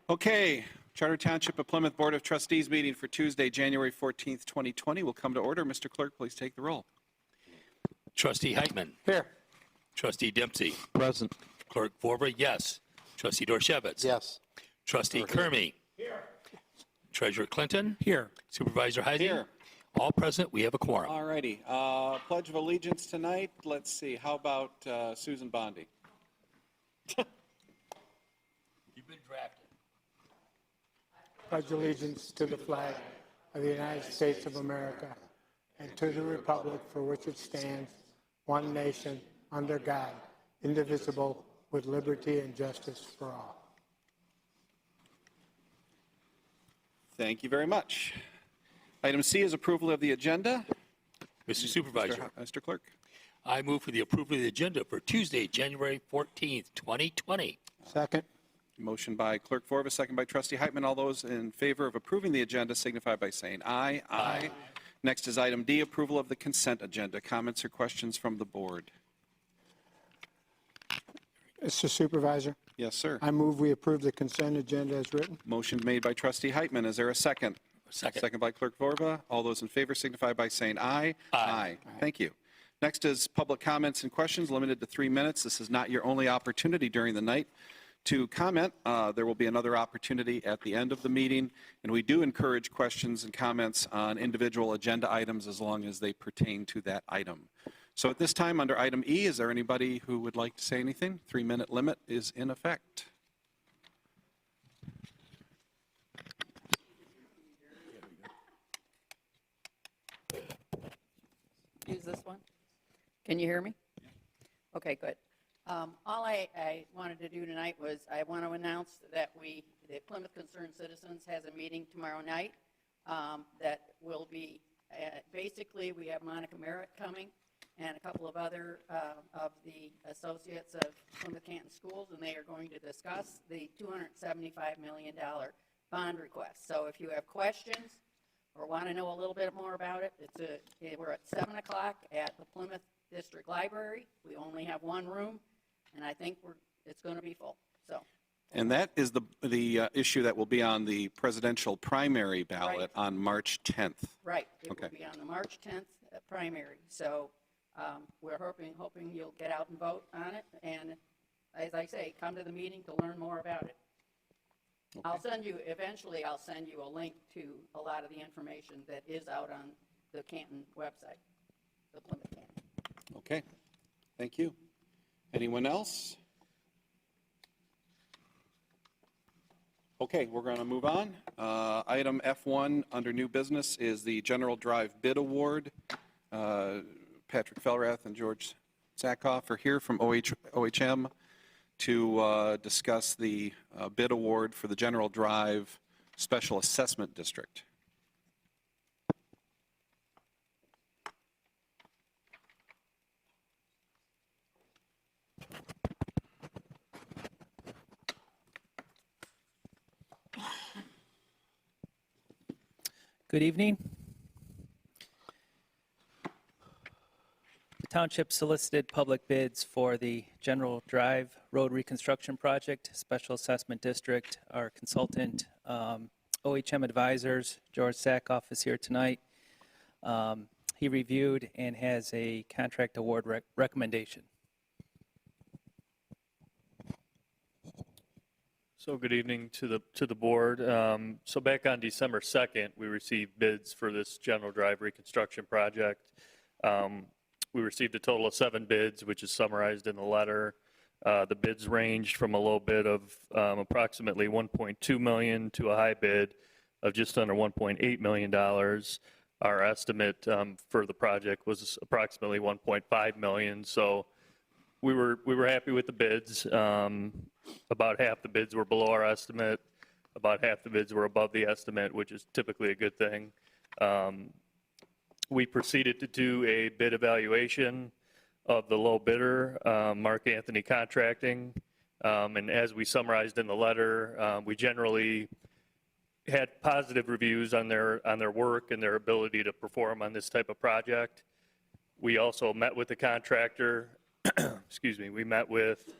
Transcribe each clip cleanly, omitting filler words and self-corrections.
Okay, Charter Township of Plymouth Board of Trustees meeting for Tuesday, January 14th, 2020 will come to order. Mr. Clerk, please take the roll. Trustee Heitman. Here. Trustee Dempsey. Present. Clerk Vorba, yes. Trustee Dorshevitz. Yes. Trustee Kermy. Here. Treasurer Clinton. Here. Supervisor Heisey. Here. All present. We have a quorum. All righty. Pledge of Allegiance tonight. Let's see. How about Susan Bondi? You've been drafted. Pledge allegiance to the flag of the United States of America and to the republic for which it stands, one nation, under God, indivisible, with liberty and justice for all. Thank you very much. Item C is approval of the agenda. Mr. Supervisor. Mr. Clerk. I move for the approval of the agenda for Tuesday, January 14th, 2020. Second. Motion by Clerk Vorba, second by Trustee Heitman. All those in favor of approving the agenda signify by saying aye. Aye. Next is item D, approval of the consent agenda. Comments or questions from the board? Mr. Supervisor, Yes, sir. I move we approve the consent agenda as written. Motion made by Trustee Heitman. Is there a second? Second. Second by Clerk Vorba. All those in favor signify by saying aye. Aye. Thank you. Next is public comments and questions limited to 3 minutes. This is not your only opportunity during the night to comment. There will be another opportunity at the end of the meeting, and we do encourage questions and comments on individual agenda items as long as they pertain to that item. So at this time, under item E, is there anybody who would like to say anything? 3-minute limit is in effect. Use this one? Can you hear me? Okay, good. All I wanted to do tonight was I want to announce that the Plymouth Concerned Citizens has a meeting tomorrow night that will be, basically we have Monica Merritt coming and a couple of other of the associates of Plymouth Canton Schools, and they are going to discuss the $275 million bond request. So if you have questions or want to know a little bit more about it, we're at 7 o'clock at the Plymouth District Library. We only have one room, and I think it's going to be full. So. And that is the issue that will be on the presidential primary ballot Right. on March 10th. Right. It Okay. will be on the March 10th primary. So we're hoping you'll get out and vote on it. And as I say, come to the meeting to learn more about it. Okay. Eventually I'll send you a link to a lot of the information that is out on the Canton website, the Plymouth Canton. Okay. Thank you. Anyone else? Okay, we're going to move on. Item F1 under new business is the General Drive Bid Award. Patrick Fellrath and George Zakoff are here from OHM to discuss the bid award for the General Drive Special Assessment District. Good evening. The township solicited public bids for the General Drive Road Reconstruction Project, Special Assessment District. Our consultant, OHM Advisors, George Zakoff, is here tonight. He reviewed and has a contract award recommendation. So good evening to the board. So back on December 2nd, we received bids for this General Drive reconstruction project. We received a total of 7 bids, which is summarized in the letter. The bids ranged from a low bid of approximately $1.2 million to a high bid of just under $1.8 million. Our estimate for the project was approximately $1.5 million. So we were happy with the bids. About half the bids were below our estimate. About half the bids were above the estimate, which is typically a good thing. We proceeded to do a bid evaluation of the low bidder, Mark Anthony Contracting. And as we summarized in the letter, we generally had positive reviews on their work and their ability to perform on this type of project. We also met with the contractor. Excuse me. We met with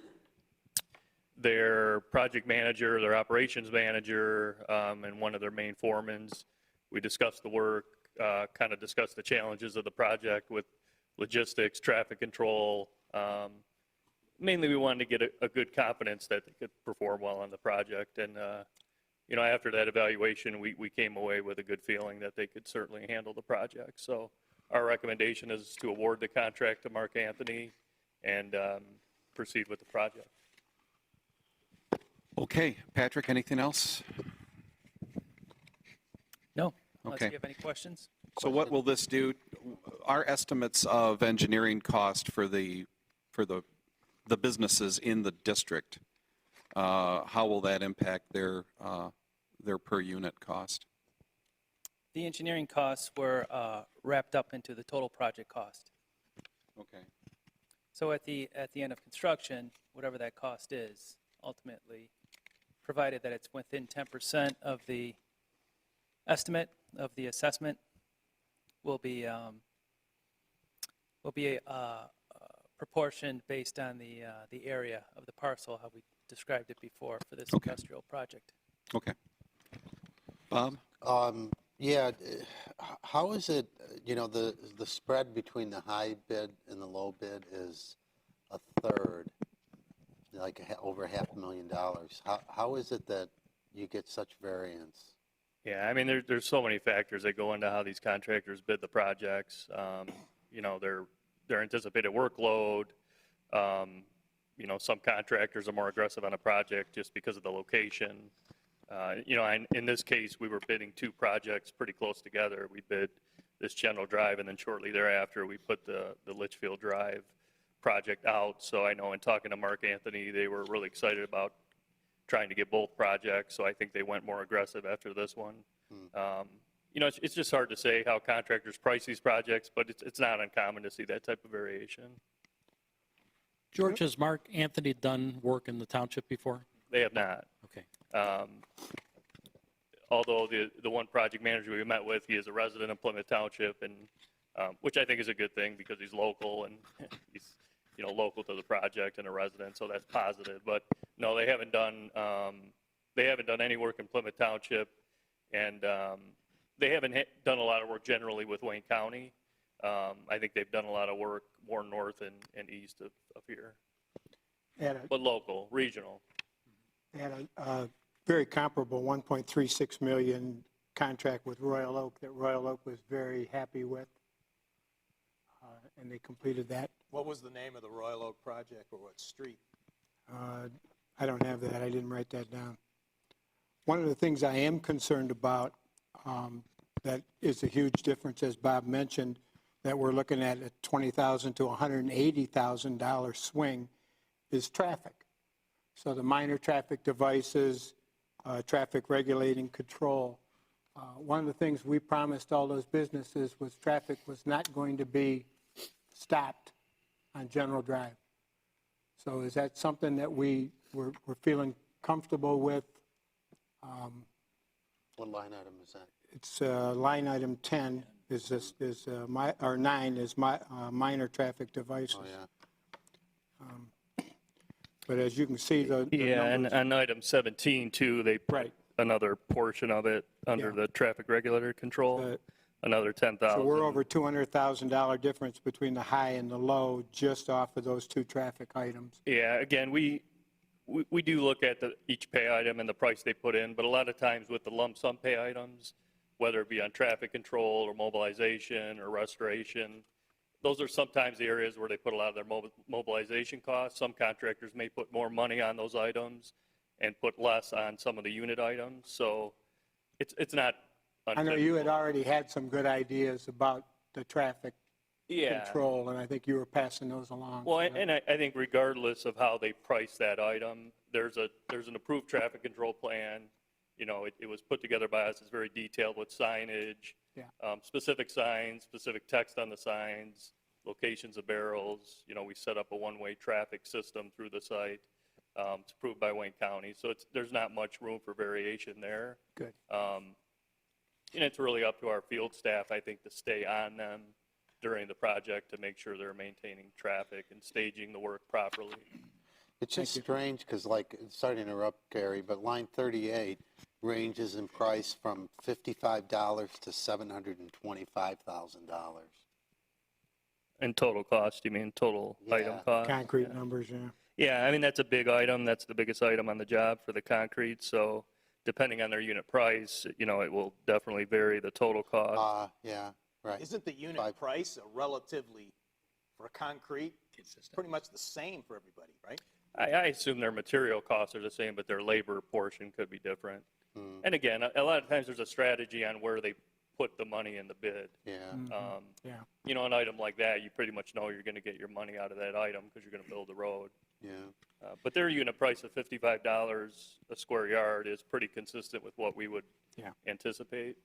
their project manager, their operations manager, and one of their main foremans. We discussed the work, kind of discussed the challenges of the project with logistics, traffic control. Mainly, we wanted to get a good confidence that they could perform well on the project. And, after that evaluation, we came away with a good feeling that they could certainly handle the project. So our recommendation is to award the contract to Mark Anthony and proceed with the project. Okay, Patrick, anything else? No, unless Okay. you have any questions. So what will this do? Our estimates of engineering cost for the businesses in the district, how will that impact their per unit cost? The engineering costs were wrapped up into the total project cost. Okay. So at the end of construction, whatever that cost is, ultimately, provided that it's within 10% of the estimate of the assessment, will be proportioned based on the area of the parcel, how we described it before for this Okay. industrial project. Okay. Bob? Yeah, how is it, the spread between the high bid and the low bid is a third, like over $500,000. How is it that you get such variance? Yeah, I mean, there's so many factors that go into how these contractors bid the projects. Their anticipated workload. Some contractors are more aggressive on a project just because of the location. And in this case, we were bidding two projects pretty close together. We bid this General Drive, and then shortly thereafter, we put the Litchfield Drive project out. So I know in talking to Mark Anthony, they were really excited about trying to get both projects. So I think they went more aggressive after this one. It's just hard to say how contractors price these projects, but it's not uncommon to see that type of variation. George, has Mark Anthony done work in the township before? They have not. Okay. Although the one project manager we met with, he is a resident of Plymouth Township, and which I think is a good thing because he's local and he's local to the project and a resident, so that's positive. But no, they haven't done any work in Plymouth Township, and they haven't done a lot of work generally with Wayne County. I think they've done a lot of work more north and east of here, but local, regional. They had a very comparable $1.36 million contract with Royal Oak that Royal Oak was very happy with, and they completed that. What was the name of the Royal Oak project, or what street? I don't have that. I didn't write that down. One of the things I am concerned about that is a huge difference, as Bob mentioned, that we're looking at a $20,000 to $180,000 swing is traffic. So the minor traffic devices, traffic regulating control. One of the things we promised all those businesses was traffic was not going to be stopped on General Drive. So is that something that we're feeling comfortable with? What line item is that? It's line item 10 or 9 is minor traffic devices. Oh, yeah. But as you can see, the Yeah, numbers, and on item 17 too, they put Right. another portion of it under Yeah. the traffic regulator control, another 10,000. so we're over $200,000 difference between the high and the low just off of those two traffic items. Yeah, again, we do look at each pay item and the price they put in, but a lot of times with the lump sum pay items, whether it be on traffic control or mobilization or restoration, those are sometimes the areas where they put a lot of their mobilization costs. Some contractors may put more money on those items and put less on some of the unit items. So it's not I know you had already had some good ideas about the traffic control, and I think you were passing those along. Well, and I think regardless of how they price that item, there's an approved traffic control plan. It was put together by us. It's very detailed with signage, specific signs, specific text on the signs, locations of barrels. We set up a one-way traffic system through the site. It's approved by Wayne County, so there's not much room for variation there. Good. And it's really up to our field staff, I think, to stay on them during the project to make sure they're maintaining traffic and staging the work properly. It's just strange because, like, sorry to interrupt, Gary, but line 38 ranges in price from $55 to $725,000. And total cost, you mean total item Yeah. cost? Concrete numbers, yeah. Yeah, I mean, that's a big item. That's the biggest item on the job for the concrete. So depending on their unit price, it will definitely vary the total cost. Yeah, right. Isn't the unit Five. price a relatively, for concrete, pretty much the same for everybody, right? I assume their material costs are the same, but their labor portion could be different. Hmm. And again, a lot of times there's a strategy on where they put the money in the bid. Yeah. Yeah. An item like that, you pretty much know you're going to get your money out of that item because you're going to build the road. Yeah. But their unit price of $55 a square yard is pretty consistent with what we would Yeah. anticipate.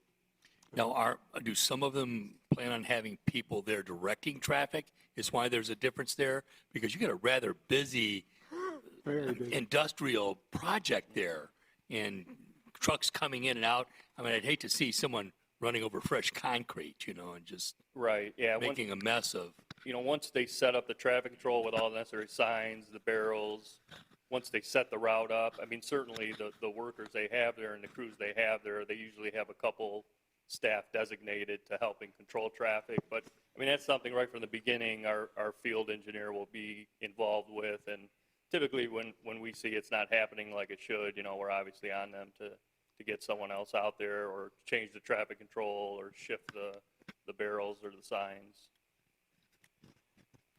Now, do some of them plan on having people there directing traffic? Is why there's a difference there? Because you got a rather busy Very busy. industrial project there and trucks coming in and out. I mean, I'd hate to see someone running over fresh concrete, and just Right, yeah. making a mess of. Once they set up the traffic control with all the necessary signs, the barrels, once they set the route up, I mean, certainly the workers they have there and the crews they have there, they usually have a couple staff designated to helping control traffic. But, I mean, that's something right from the beginning our field engineer will be involved with. And typically when we see it's not happening like it should, we're obviously on them to get someone else out there or change the traffic control or shift the barrels or the signs.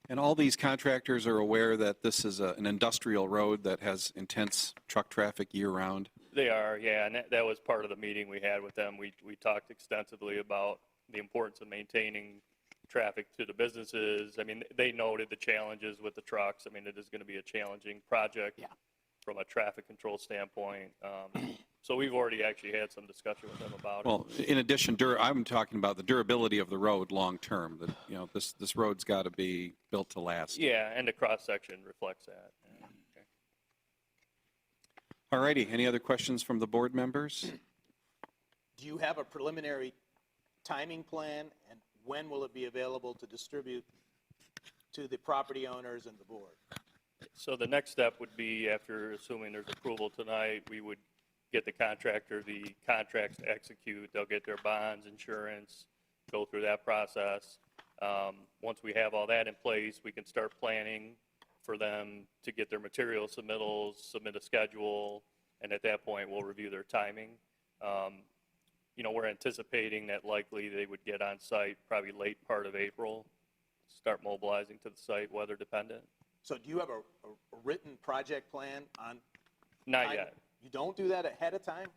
And all these contractors are aware that this is an industrial road that has intense truck traffic year-round? They are, yeah, and that was part of the meeting we had with them. We talked extensively about the importance of maintaining traffic to the businesses. I mean, they noted the challenges with the trucks. I mean, it is going to be a challenging project from a traffic control standpoint. So we've already actually had some discussion with them about it. Well, in addition, I'm talking about the durability of the road long-term, that, this road's got to be built to last. Yeah, and the cross-section reflects that. Yeah. Okay. All righty, any other questions from the board members? Do you have a preliminary timing plan, and when will it be available to distribute to the property owners and the board? So the next step would be, after assuming there's approval tonight, we would get the contractor the contracts to execute. They'll get their bonds, insurance, go through that process. Once we have all that in place, we can start planning for them to get their material submittals, submit a schedule, and at that point, we'll review their timing. We're anticipating that likely they would get on site probably late part of April, start mobilizing to the site, weather dependent. So do you have a written project plan on? Not yet. You don't do that ahead of time?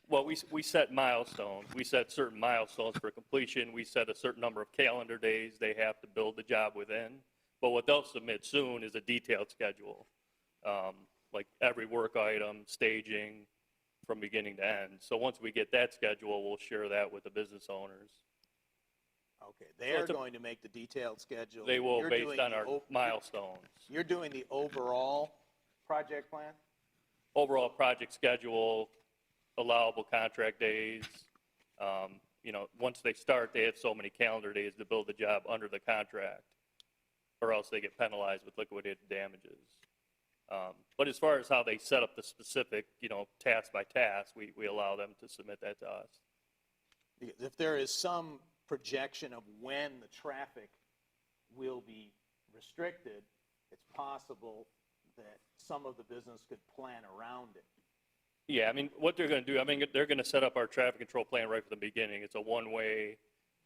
Well, we set milestones. We set certain milestones for completion. We set a certain number of calendar days they have to build the job within. But what they'll submit soon is a detailed schedule, like every work item, staging from beginning to end. So once we get that schedule, we'll share that with the business owners. Okay, they're going to make the detailed schedule. They will, You're based doing on the our milestones. You're doing the overall project plan? Overall project schedule, allowable contract days. Once they start, they have so many calendar days to build the job under the contract, or else they get penalized with liquidated damages. But as far as how they set up the specific, task by task, we allow them to submit that to us. Because if there is some projection of when the traffic will be restricted, it's possible that some of the business could plan around it. Yeah, I mean, what they're going to do, they're going to set up our traffic control plan right from the beginning. It's a one-way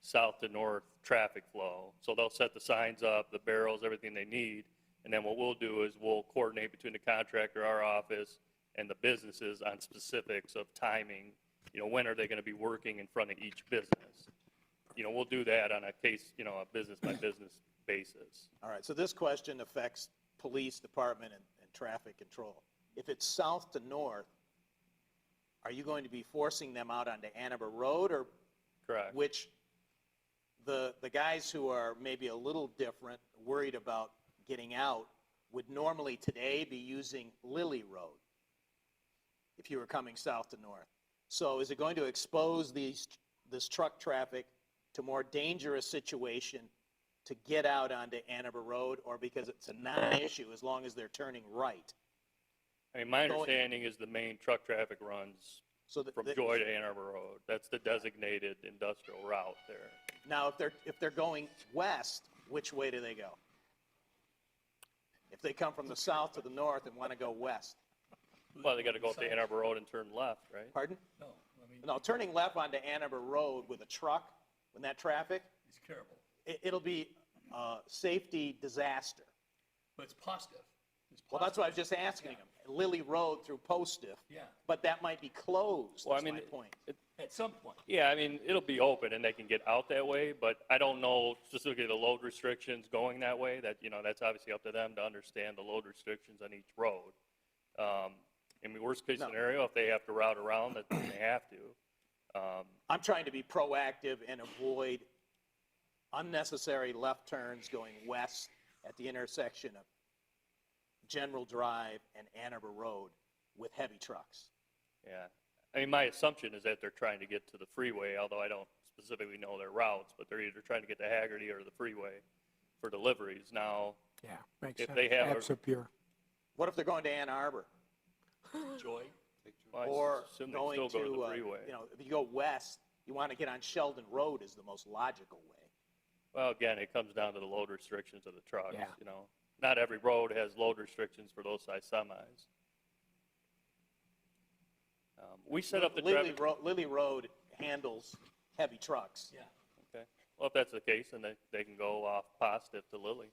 south to north traffic flow. So they'll set the signs up, the barrels, everything they need. And then what we'll do is we'll coordinate between the contractor, our office, and the businesses on specifics of timing. When are they going to be working in front of each business? We'll do that on a case, a business-by-business basis. All right, so this question affects police department and traffic control. If it's south to north, are you going to be forcing them out onto Andover Road, or Correct. which the guys who are maybe a little different, worried about getting out, would normally today be using Lily Road if you were coming south to north? So is it going to expose this truck traffic to more dangerous situation to get out onto Ann Arbor Road, or because it's a non-issue as long as they're turning right? I mean, my understanding is the main truck traffic runs So that, from Joy to Ann Arbor Road. That's the designated industrial route there. now, if they're going west, which way do they go? If they come from the south to the north and want to go west, Well, they got to go up to Ann Arbor Road and turn left, right? pardon? No, I mean, No, turning left onto Ann Arbor Road with a truck, when that traffic, it's terrible, it'll be a safety disaster. but it's positive. It's Well, that's positive. what I was just asking him. Lily Road through Postiff. Yeah. But that might be closed, Well, I that's mean, my point. At some point. Yeah, I mean, it'll be open and they can get out that way, but I don't know specifically the load restrictions going that way. That, that's obviously up to them to understand the load restrictions on each road. I mean, worst case No. scenario, if they have to route around, that they have to. I'm trying to be proactive and avoid unnecessary left turns going west at the intersection of General Drive and Ann Arbor Road with heavy trucks. Yeah. I mean, my assumption is that they're trying to get to the freeway, although I don't specifically know their routes, but they're either trying to get to Haggerty or the freeway for deliveries. Now, Yeah, makes If sense. they have a- Absapure. What if they're going to Ann Arbor? Joy, well, I Or assume they going still go to to, the freeway. if you go west, you want to get on Sheldon Road is the most logical way. Well, again, it comes down to the load restrictions of the trucks, Yeah. Not every road has load restrictions for those size semis. We set up the traffic. Lily Road handles heavy trucks. yeah. Okay. Well, if that's the case, then they can go off Postiff to Lily.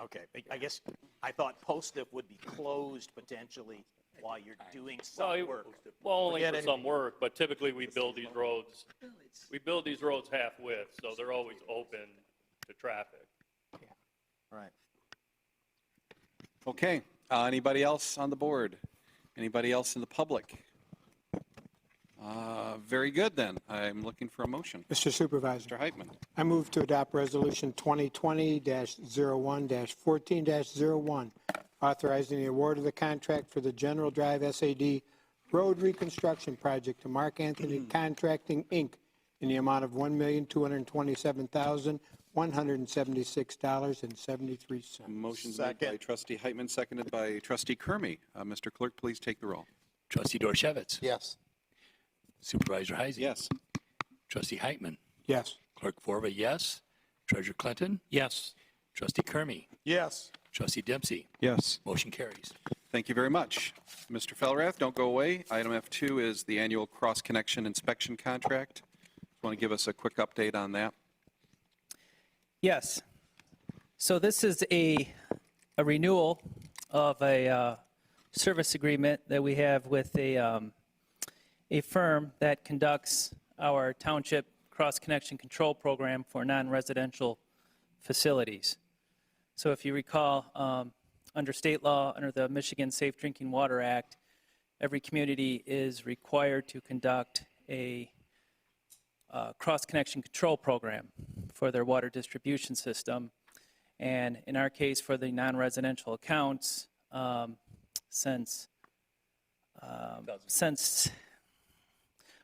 Okay, I guess I thought Postiff would be closed potentially while you're doing some work. Well, only Forget for it. some work, but typically we build these roads half-width, so they're always open to traffic. Right. Okay, anybody else on the board? Anybody else in the public? Very good, then. I'm looking for a motion. Mr. Supervisor, Mr. Heitman. I move to adopt Resolution 2020-01-14-01, authorizing the award of the contract for the General Drive SAD Road Reconstruction Project to Mark Anthony Contracting, Inc., in the amount of $1,227,176.73. Motion's made by trustee Heitman, seconded by trustee Kermy. Mr. Clerk, please take the roll. Trustee Dorchevitz. Yes. Supervisor Heisey. Yes. Trustee Heitman. Yes. Clerk Forva, yes. Treasurer Clinton. Yes. Trustee Kermy. Yes. Trustee Dempsey. Yes. Motion carries. Thank you very much. Mr. Felrath, don't go away. Item F2 is the annual cross-connection inspection contract. Want to give us a quick update on that? Yes. So this is a renewal of a service agreement that we have with a firm that conducts our township cross-connection control program for non-residential facilities. So if you recall, under state law, under the Michigan Safe Drinking Water Act, every community is required to conduct a cross-connection control program for their water distribution system. And in our case, for the non-residential accounts, since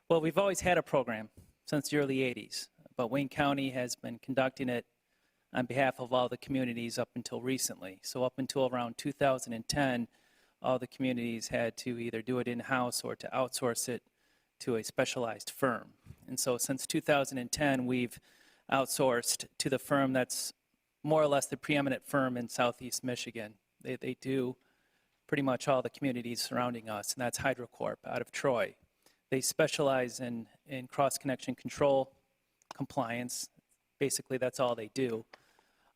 well, we've always had a program since the early 80s, but Wayne County has been conducting it on behalf of all the communities up until recently. So up until around 2010, all the communities had to either do it in-house or to outsource it to a specialized firm. And so since 2010, we've outsourced to the firm that's more or less the preeminent firm in Southeast Michigan. They do pretty much all the communities surrounding us, and that's HydroCorp out of Troy. They specialize in cross-connection control compliance. Basically, that's all they do.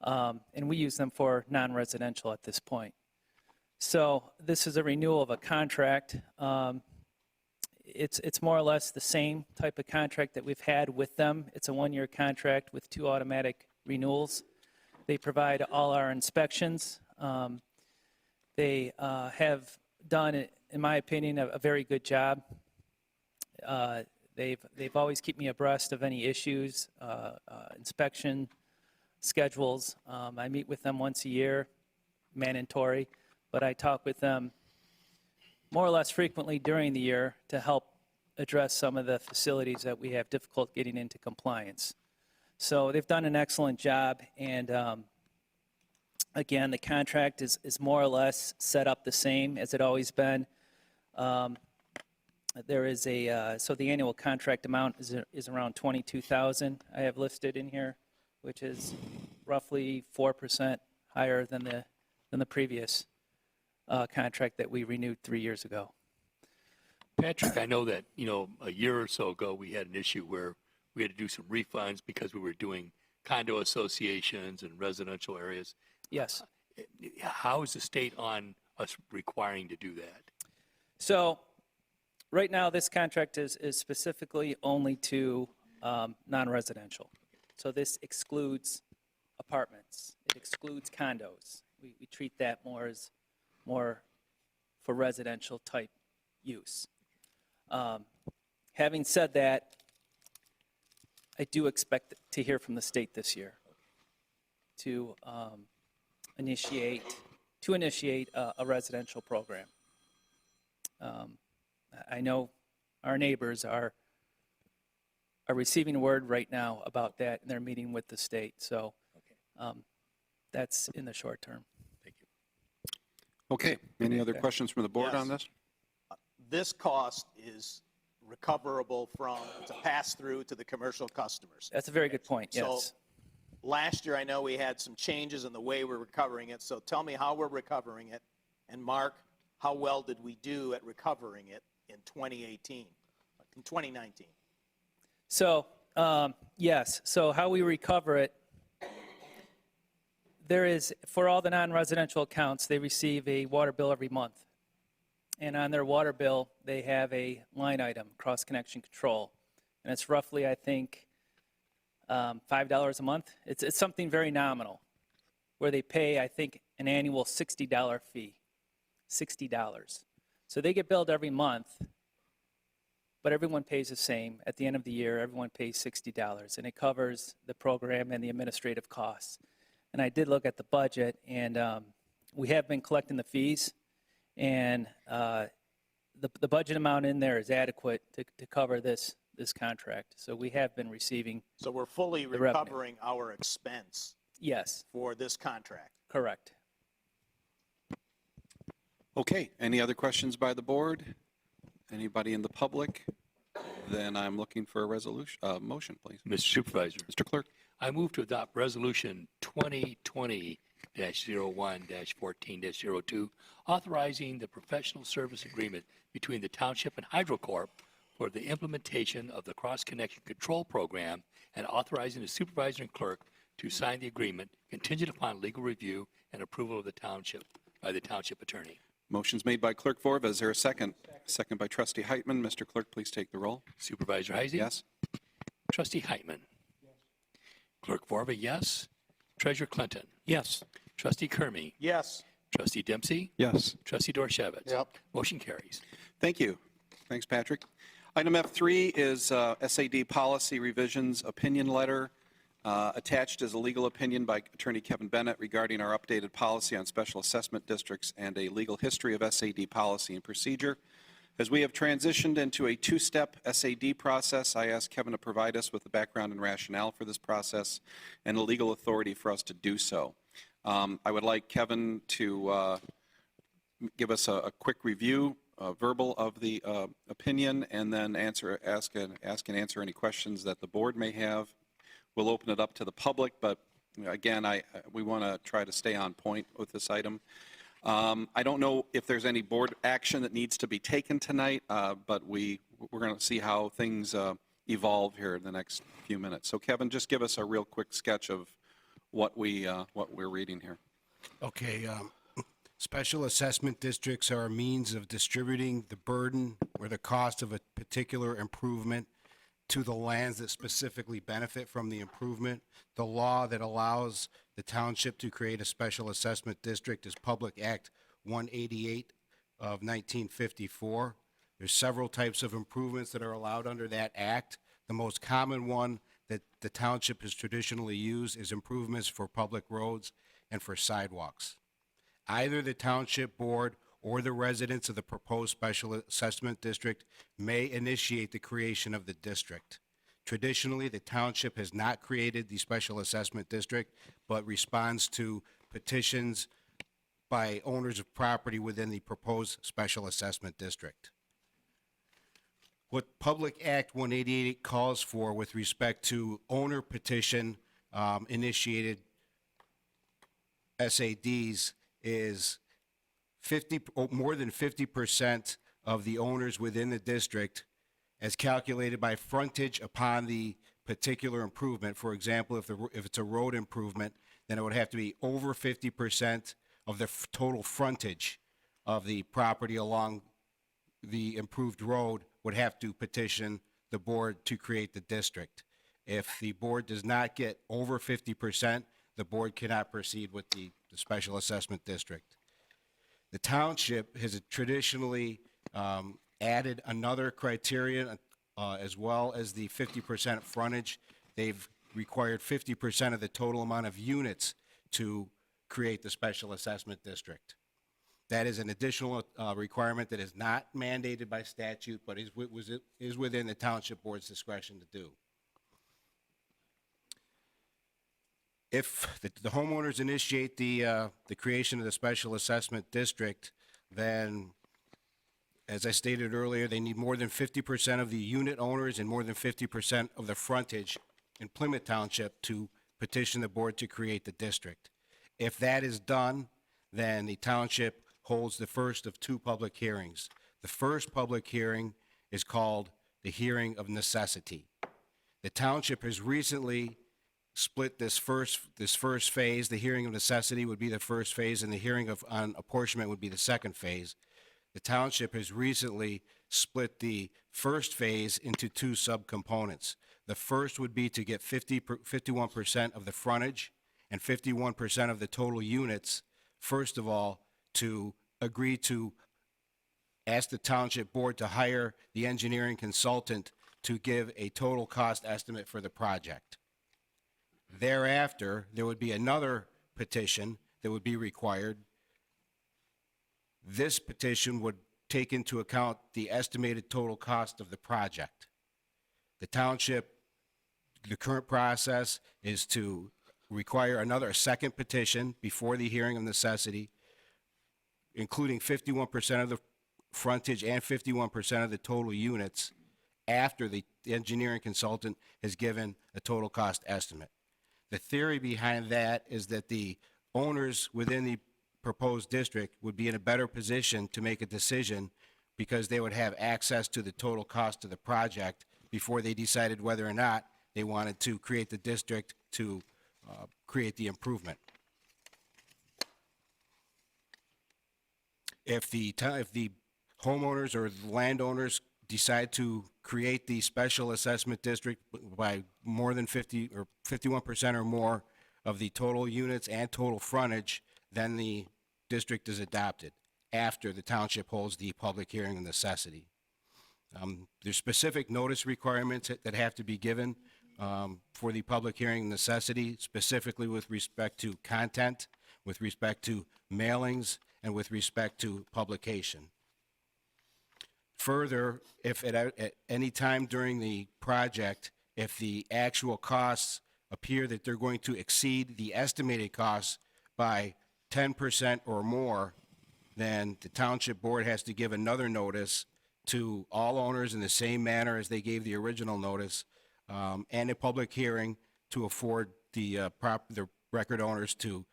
And we use them for non-residential at this point. So this is a renewal of a contract. It's more or less the same type of contract that we've had with them. It's a one-year contract with 2 automatic renewals. They provide all our inspections. They have done, in my opinion, a very good job. They've always kept me abreast of any issues, inspection schedules. I meet with them once a year, mandatory, but I talk with them more or less frequently during the year to help address some of the facilities that we have difficult getting into compliance. So they've done an excellent job, and again, the contract is more or less set up the same as it always been. There is so the annual contract amount is around $22,000 I have listed in here, which is roughly 4% higher than the previous contract that we renewed 3 years ago. Patrick, I know that, a year or so ago, we had an issue where we had to do some refunds because we were doing condo associations and residential areas. Yes. How is the state on us requiring to do that? So right now, this contract is specifically only to non-residential. So this excludes apartments. It excludes condos. We treat that more for residential type use. Having said that, I do expect to hear from the state this year to initiate a residential program. I know our neighbors are receiving word right now about that, and they're meeting with the state. So that's in the short term. Thank you. Okay, any other questions from the board Yes. on this? This cost is recoverable from, it's a pass-through to the commercial customers. That's a very good point, So yes. last year, I know we had some changes in the way we're recovering it, so tell me how we're recovering it. And Mark, how well did we do at recovering it in 2019? So, yes, so how we recover it, there is, for all the non-residential accounts, they receive a water bill every month. And on their water bill, they have a line item, cross-connection control. And it's roughly, I think, $5 a month. It's something very nominal, where they pay, I think, an annual $60 fee, $60. So they get billed every month, but everyone pays the same. At the end of the year, everyone pays $60, and it covers the program and the administrative costs. And I did look at the budget, and we have been collecting the fees, and the budget amount in there is adequate to cover this contract. So we have been receiving, So we're fully The revenue. recovering our expense yes, for this contract. correct. Okay, any other questions by the board? Anybody in the public? Then I'm looking for a resolution, motion, please. Mr. Supervisor, Mr. Clerk? I move to adopt Resolution 2020-01-14-02, authorizing the professional service agreement between the Township and HydroCorp for the implementation of the cross-connection control program, and authorizing the supervisor and clerk to sign the agreement contingent upon legal review and approval of the township by the township attorney. Motion's made by Clerk Vorva. Is there a second? Second by Trustee Heitman. Mr. Clerk, please take the roll. Supervisor Heisey? Yes? Trustee Heitman? Clerk Vorba, yes. Treasurer Clinton? Yes. Trustee Kermy? Yes. Trustee Dempsey? Yes. Trustee Dorchevitz? Yep. Motion carries. Thank you. Thanks, Patrick. Item F3 is SAD Policy Revisions Opinion Letter. Attached is a legal opinion by Attorney Kevin Bennett regarding our updated policy on special assessment districts and a legal history of SAD policy and procedure. As we have transitioned into a two-step SAD process, I asked Kevin to provide us with the background and rationale for this process and the legal authority for us to do so. I would like Kevin to give us a quick review, verbal of the opinion, and then ask and answer any questions that the board may have. We'll open it up to the public, but again, we want to try to stay on point with this item. I don't know if there's any board action that needs to be taken tonight, but we're going to see how things evolve here in the next few minutes. So Kevin, just give us a real quick sketch of what we're reading here. Okay, special assessment districts are a means of distributing the burden or the cost of a particular improvement to the lands that specifically benefit from the improvement. The law that allows the township to create a special assessment district is Public Act 188 of 1954. There's several types of improvements that are allowed under that act. The most common one that the township has traditionally used is improvements for public roads and for sidewalks. Either the township board or the residents of the proposed special assessment district may initiate the creation of the district. Traditionally, the township has not created the special assessment district, but responds to petitions by owners of property within the proposed special assessment district. What Public Act 188 calls for with respect to owner petition initiated SADs is more than 50% of the owners within the district, as calculated by frontage upon the particular improvement. For example, if it's a road improvement, then it would have to be over 50% of the total frontage of the property along the improved road would have to petition the board to create the district. If the board does not get over 50%, the board cannot proceed with the special assessment district. The township has traditionally added another criterion as well as the 50% frontage. They've required 50% of the total amount of units to create the special assessment district. That is an additional requirement that is not mandated by statute, but is within the township board's discretion to do. If the homeowners initiate the creation of the special assessment district, then, as I stated earlier, they need more than 50% of the unit owners and more than 50% of the frontage in Plymouth Township to petition the board to create the district. If that is done, then the township holds the first of two public hearings. The first public hearing is called the hearing of necessity. The township has recently split this first phase. The hearing of necessity would be the first phase, and the hearing on apportionment would be the second phase. The township has recently split the first phase into two subcomponents. The first would be to get 51% of the frontage and 51% of the total units, first of all, to agree to ask the township board to hire the engineering consultant to give a total cost estimate for the project. Thereafter, there would be another petition that would be required. This petition would take into account the estimated total cost of the project. The township, the current process is to require a second petition before the hearing of necessity, including 51% of the frontage and 51% of the total units after the engineering consultant has given a total cost estimate. The theory behind that is that the owners within the proposed district would be in a better position to make a decision because they would have access to the total cost of the project before they decided whether or not they wanted to create the district to create the improvement. If the homeowners or the landowners decide to create the special assessment district by more than 50 or 51% or more of the total units and total frontage, then the district is adopted after the township holds the public hearing of necessity. There's specific notice requirements that have to be given for the public hearing of necessity, specifically with respect to content, with respect to mailings, and with respect to publication. Further, if at any time during the project, if the actual costs appear that they're going to exceed the estimated costs by 10% or more, then the township board has to give another notice to all owners in the same manner as they gave the original notice, and a public hearing to afford the record owners to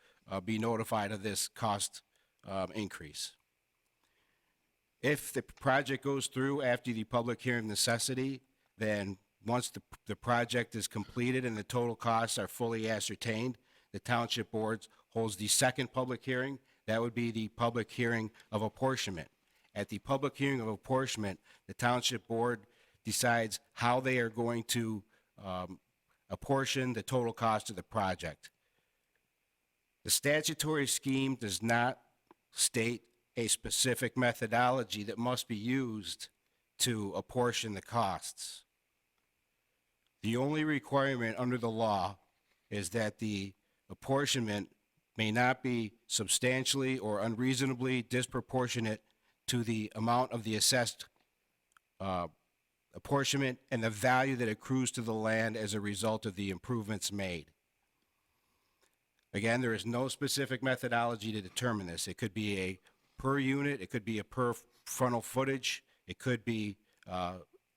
be notified of this cost increase. If the project goes through after the public hearing necessity, then once the project is completed and the total costs are fully ascertained, the township board holds the second public hearing. That would be the public hearing of apportionment. At the public hearing of apportionment, the township board decides how they are going to apportion the total cost of the project. The statutory scheme does not state a specific methodology that must be used to apportion the costs. The only requirement under the law is that the apportionment may not be substantially or unreasonably disproportionate to the amount of the assessed apportionment, and the value that accrues to the land as a result of the improvements made. Again, there is no specific methodology to determine this. It could be a per unit, it could be a per frontal footage, it could be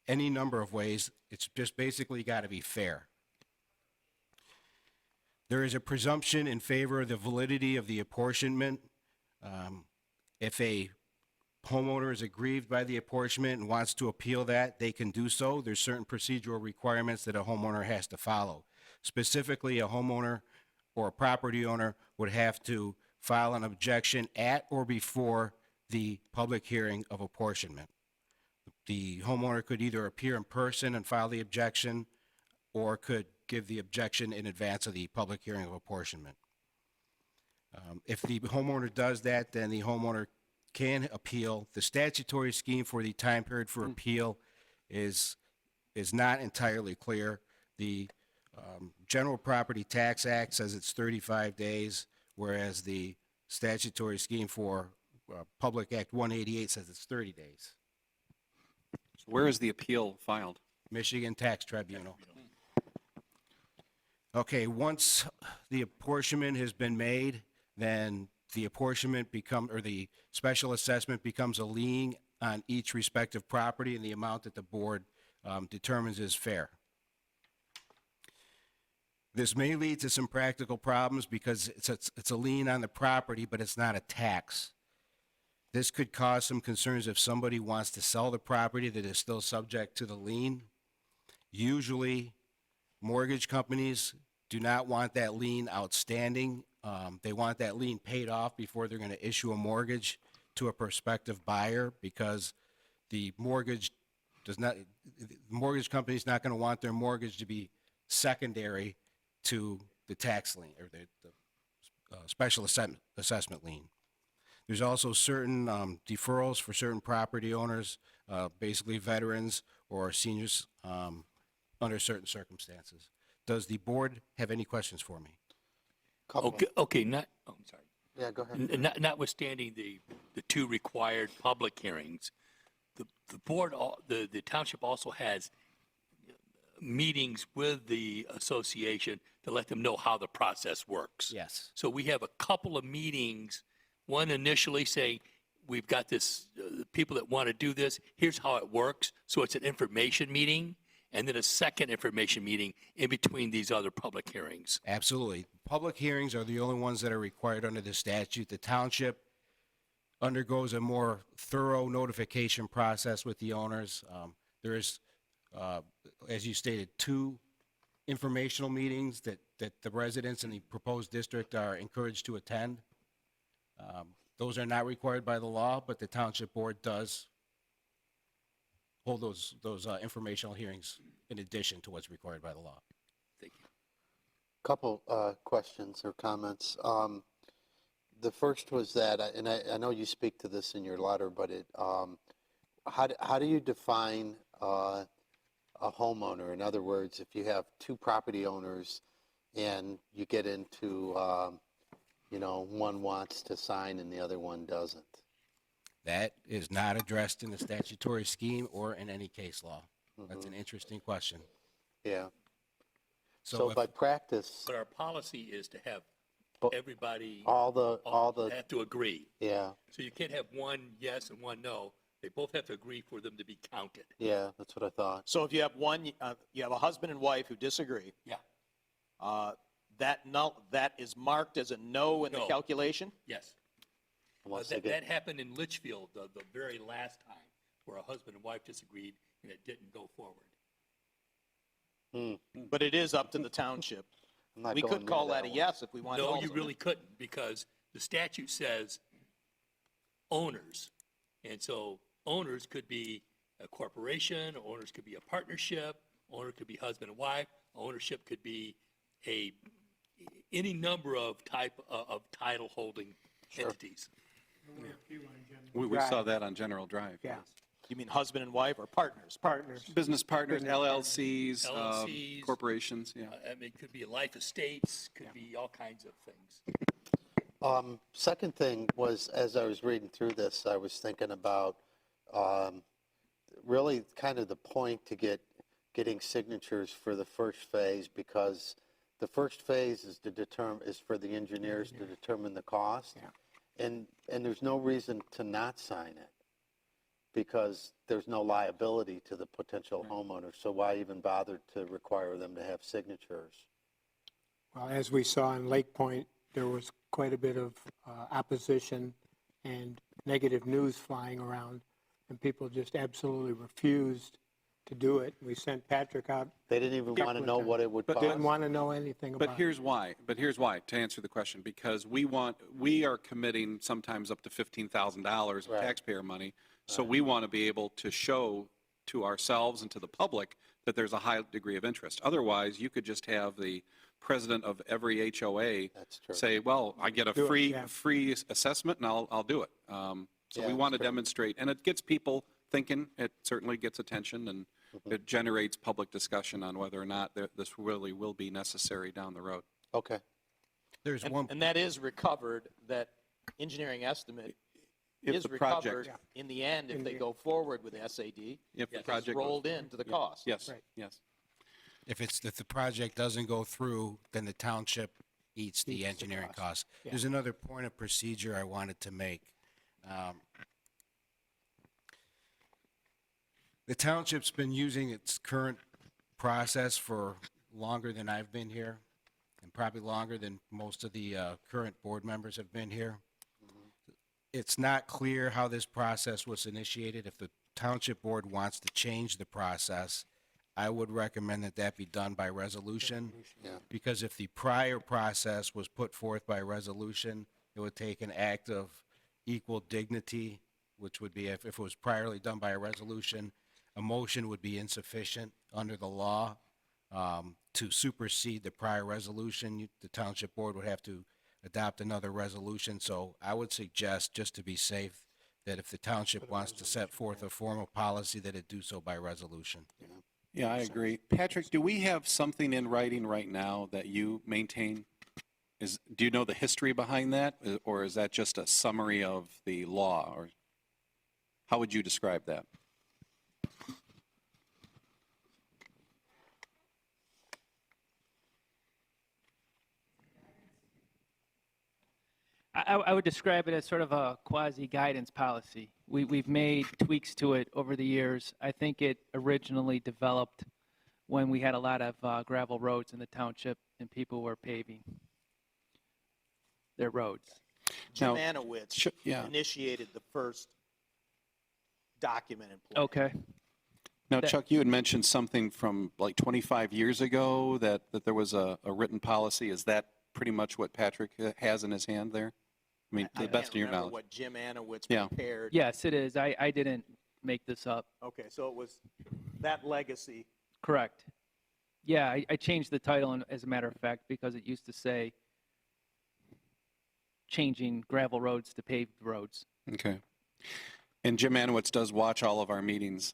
any number of ways. It's just basically got to be fair. There is a presumption in favor of the validity of the apportionment. If a homeowner is aggrieved by the apportionment and wants to appeal that, they can do so. There's certain procedural requirements that a homeowner has to follow. Specifically, a homeowner or a property owner would have to file an objection at or before the public hearing of apportionment. The homeowner could either appear in person and file the objection, or could give the objection in advance of the public hearing of apportionment. If the homeowner does that, then the homeowner can appeal. The statutory scheme for the time period for appeal is not entirely clear. The General Property Tax Act says it's 35 days, whereas the statutory scheme for Public Act 188 says it's 30 days. So where is the appeal filed? Michigan Tax Tribunal. Okay, once the apportionment has been made, then the apportionment or the special assessment becomes a lien on each respective property, and the amount that the board determines is fair. This may lead to some practical problems because it's a lien on the property, but it's not a tax. This could cause some concerns if somebody wants to sell the property that is still subject to the lien. Usually, mortgage companies do not want that lien outstanding. They want that lien paid off before they're going to issue a mortgage to a prospective buyer, because the mortgage company is not going to want their mortgage to be secondary to the tax lien or the special assessment lien. There's also certain deferrals for certain property owners, basically veterans or seniors, under certain circumstances. Does the board have any questions for me? Couple. Okay, I'm sorry. Yeah, go ahead. Notwithstanding the two required public hearings, the board, the township also has meetings with the association to let them know how the process works. Yes. So we have a couple of meetings, one initially saying, we've got this, people that want to do this, here's how it works. So it's an information meeting, and then a second information meeting in between these other public hearings. Absolutely. Public hearings are the only ones that are required under the statute. The township undergoes a more thorough notification process with the owners. There is, as you stated, 2 informational meetings that the residents in the proposed district are encouraged to attend. Those are not required by the law, but the township board does hold those informational hearings in addition to what's required by the law. Thank you. Couple questions or comments. The first was that, and I know you speak to this in your letter, but how do you define a homeowner? In other words, if you have 2 property owners and you get into, one wants to sign and the other one doesn't. That is not addressed in the statutory scheme or in any case law. That's an interesting question. Yeah. So So if- by practice, But our policy is to have But everybody, all the have to agree. yeah, So you can't have one yes and one no. They both have to agree for them to be counted. yeah, that's what I thought. So if you have you have a husband and wife who disagree, Yeah, that is marked as a no in the No. calculation? yes. Unless they That get, happened in Litchfield the very last time, where a husband and wife disagreed and it didn't go forward. But it is up to the township. I'm not We going could near call that a one. yes if we want to. No, you really couldn't, because the statute says owners. And so owners could be a corporation, owners could be a partnership, owner could be husband and wife, ownership could be any number of type of title holding entities. We saw that on General Drive. Yeah. You mean husband and wife or partners? Partners. Business partners, LLCs, LLCs. corporations, yeah. I mean, it could be life estates, could be all kinds of things. Second thing was, as I was reading through this, I was thinking about really kind of the point to getting signatures for the first phase, because the first phase is is for the engineers to determine the cost. Yeah. And there's no reason to not sign it, because there's no liability to the potential homeowner. So why even bother to require them to have signatures? Well, as we saw in Lake Point, there was quite a bit of opposition and negative news flying around, and people just absolutely refused to do it. We sent Patrick out, They didn't even want to know what it would But cost. didn't want to know anything about But it. here's why, to answer the question, because we are committing sometimes up to $15,000 of Right. taxpayer money, so we want to be able to show to ourselves and to the public that there's a high degree of interest. Otherwise, you could just have the president of every HOA That's true. say, well, I get a Do it, free assessment and I'll do it. So Yeah, we want to that's true. demonstrate, and it gets people thinking, it certainly gets attention, and it generates public discussion on whether or not this really will be necessary down the road. Okay. There's one, And that is recovered, that engineering estimate If is the project, recovered in the end if they go forward with SAD. if the It's project. rolled into the cost. Yes, Right. yes. if the project doesn't go through, then the township eats the engineering costs. Yeah. There's another point of procedure I wanted to make. The township's been using its current process for longer than I've been here, and probably longer than most of the current board members have been here. It's not clear how this process was initiated. If the township board wants to change the process, I would recommend that that be done by resolution. Yeah. Because if the prior process was put forth by resolution, it would take an act of equal dignity, which would be if it was priorly done by a resolution, a motion would be insufficient under the law to supersede the prior resolution. The township board would have to adopt another resolution. So I would suggest, just to be safe, that if the township wants to set forth a formal policy, that it do so by resolution. Yeah, I agree. Patrick, do we have something in writing right now that you maintain? Do you know the history behind that, or is that just a summary of the law? Or how would you describe that? I would describe it as sort of a quasi-guidance policy. We've made tweaks to it over the years. I think it originally developed when we had a lot of gravel roads in the township and people were paving their roads. Jim Now, Anowitz yeah. initiated the first document in place. Okay. Now, Chuck, you had mentioned something from like 25 years ago that there was a written policy. Is that pretty much what Patrick has in his hand there? I mean, to the best of your I can't remember knowledge. what Jim Anowitz Yeah. prepared. Yes, it is. I didn't make this up. Okay, so it was that legacy. Correct. Yeah, I changed the title, as a matter of fact, because it used to say changing gravel roads to paved roads. Okay. And Jim Anowitz does watch all of our meetings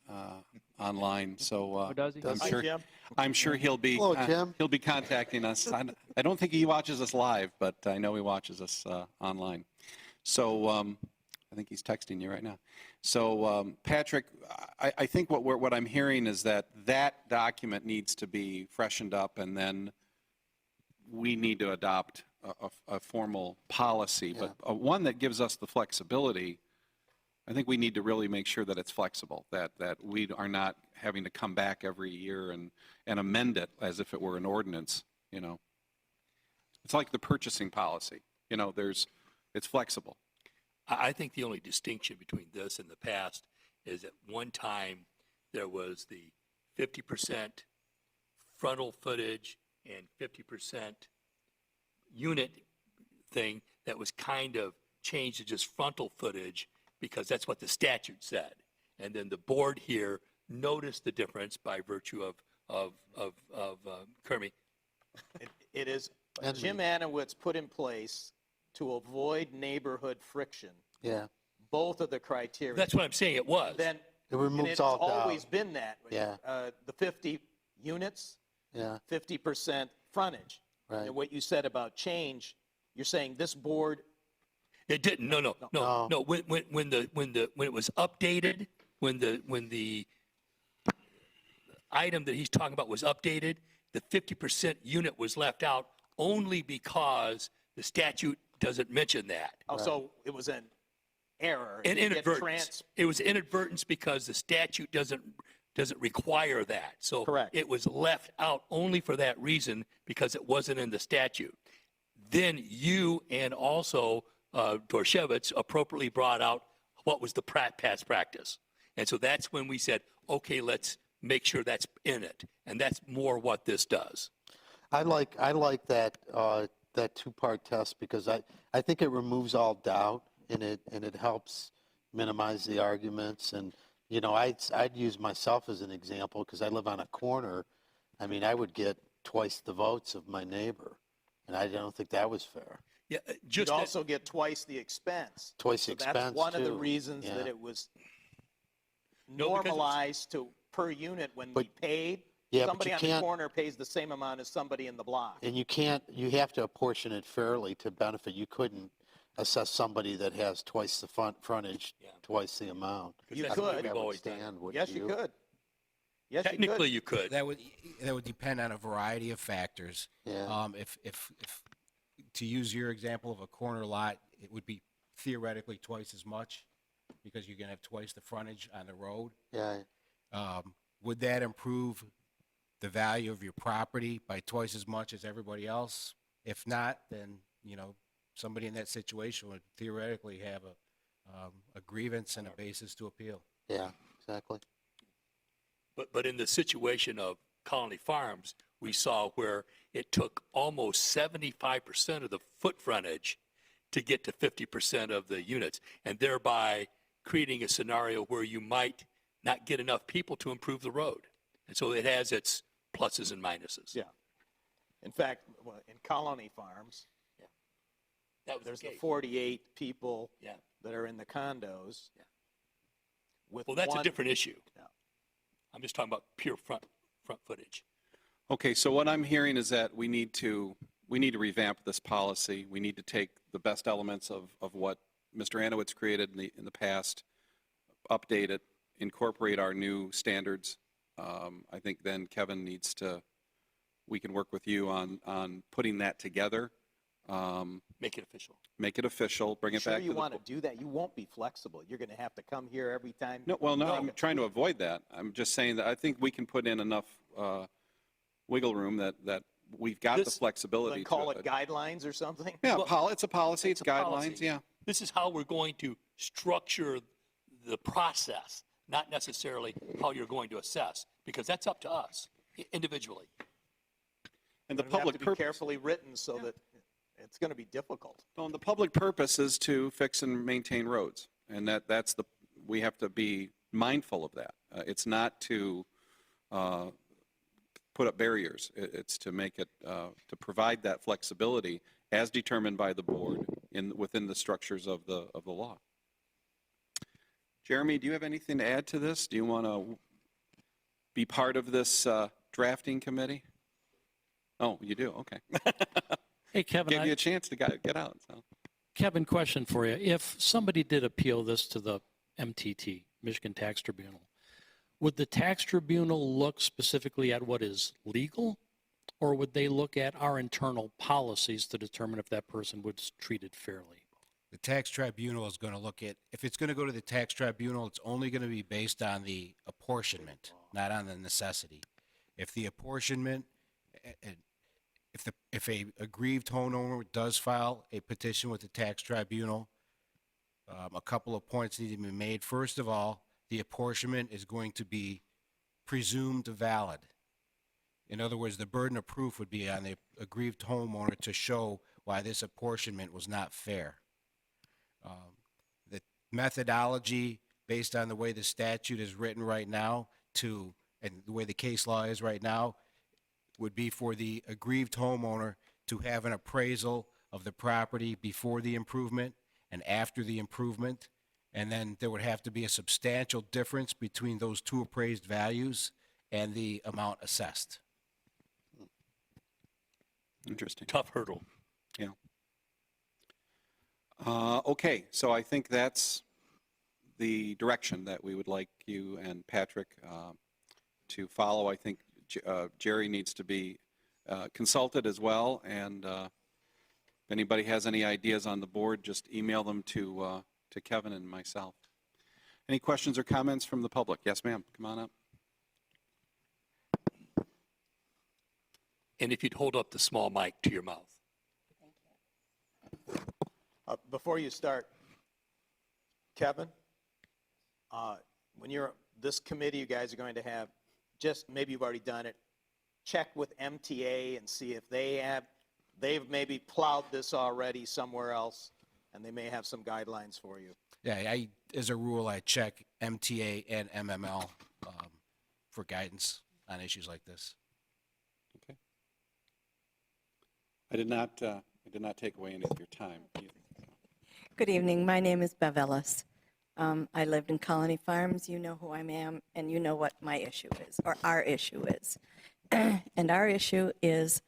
online, so Oh, does he? Hi, Jim. I'm sure he'll be Hello, Jim. he'll be contacting us. I don't think he watches us live, but I know he watches us online. So I think he's texting you right now. So Patrick, I think what I'm hearing is that document needs to be freshened up, and then we need to adopt a formal policy, but one that gives us the flexibility. I think we need to really make sure that it's flexible, that we are not having to come back every year and amend it as if it were an ordinance, you know. It's like the purchasing policy, you know, it's flexible. I think the only distinction between this and the past is at one time there was the 50% frontal footage and 50% unit thing that was kind of changed to just frontal footage because that's what the statute said. And then the board here noticed the difference by virtue of Kermie. It is, And Jim Anowitz put in place to avoid neighborhood friction, Yeah. both of the criteria. That's what I'm saying it was. Then, It removes and it's all doubt. always been that. Yeah. The 50 units, Yeah. 50% frontage. Right. And what you said about change, you're saying this board, It didn't. No. No. When it was updated, when the item that he's talking about was updated, the 50% unit was left out only because the statute doesn't mention that. Oh, so it was an error. An It get inadvertence. It was inadvertence because the statute doesn't require that. So Correct. it was left out only for that reason because it wasn't in the statute. Then you and also Dorshevitz appropriately brought out what was the past practice. And so that's when we said, okay, let's make sure that's in it. And that's more what this does. I like that that two-part test because I think it removes all doubt and it helps minimize the arguments. And you know, I'd use myself as an example because I live on a corner. I mean, I would get twice the votes of my neighbor, and I don't think that was fair. Yeah, You'd just also get twice the expense. Twice the So expense that's one of the too. reasons Yeah. that it was No, because it was- normalized to per unit when we paid. Yeah, but Somebody you on the can't- corner pays the same amount as somebody in the block. And you have to apportion it fairly to benefit. You couldn't assess somebody that has twice the frontage, twice the amount. You that's I don't what think could. we've that would always done. stand, would Yes, you could. Yes, technically you you could. That would depend on a variety of factors. Yeah. If to use your example of a corner lot, it would be theoretically twice as much because you're gonna have twice the frontage on the road. Yeah. Would that improve the value of your property by twice as much as everybody else? If not, then, you know, somebody in that situation would theoretically have a grievance and a basis to appeal. Yeah, exactly. But in the situation of Colony Farms, we saw where it took almost 75% of the foot frontage to get to 50% of the units, and thereby creating a scenario where you might not get enough people to improve the road. And so it has its pluses and minuses. Yeah. In fact, in Colony Farms, That was there's the the case. 48 people Yeah. that are in the condos. Yeah. With Well, that's a one- different issue. Yeah. I'm just talking about pure front footage. Okay, so what I'm hearing is that we need to revamp this policy. We need to take the best elements of what Mr. Anowitz created in the past, update it, incorporate our new standards. I think then Kevin we can work with you on putting that together, Make it official. make it official, bring it Sure back to you the. want to do that? You won't be flexible. You're going to have to come here every time. No, well, no, I'm trying to avoid that. I'm just saying that I think we can put in enough wiggle room that we've got the This- flexibility Then to. call it guidelines or something? Yeah, Well, it's a policy, it's a guidelines, policy. yeah. This is how we're going to structure the process, not necessarily how you're going to assess, because that's up to us individually. And the It'll have public to be purpose, carefully written so that it's going to be difficult. well, and the public purpose is to fix and maintain roads. And we have to be mindful of that. It's not to put up barriers. It's to make it, to provide that flexibility as determined by the board within the structures of the law. Jeremy, do you have anything to add to this? Do you want to be part of this drafting committee? Oh, you do? Okay. Hey, Kevin, Give you a chance to get out. So. Kevin, question for you. If somebody did appeal this to the MTT, Michigan Tax Tribunal, would the tax tribunal look specifically at what is legal, or would they look at our internal policies to determine if that person was treated fairly? The tax tribunal is going to look at, if it's going to go to the tax tribunal, it's only going to be based on the apportionment, not on the necessity. If the apportionment, if a aggrieved homeowner does file a petition with the tax tribunal, a couple of points need to be made. First of all, the apportionment is going to be presumed valid. In other words, the burden of proof would be on the aggrieved homeowner to show why this apportionment was not fair. The methodology, based on the way the statute is written right now, and the way the case law is right now, would be for the aggrieved homeowner to have an appraisal of the property before the improvement and after the improvement, and then there would have to be a substantial difference between those two appraised values and the amount assessed. Interesting. Tough hurdle. Yeah. Okay, so I think that's the direction that we would like you and Patrick to follow. I think Jerry needs to be consulted as well, and if anybody has any ideas on the board, just email them to Kevin and myself. Any questions or comments from the public? Yes, ma'am. Come on up. And if you'd hold up the small mic to your mouth. Before you start, Kevin, when you're, this committee you guys are going to have, just maybe you've already done it, check with MTA and see if they've maybe plowed this already somewhere else, and they may have some guidelines for you. Yeah, as a rule, I check MTA and MML for guidance on issues like this. Okay. I did not take away any of your time either. Good evening. My name is Bev Ellis. I lived in Colony Farms. You know who I am, and you know what my issue is, or our issue is. And our issue is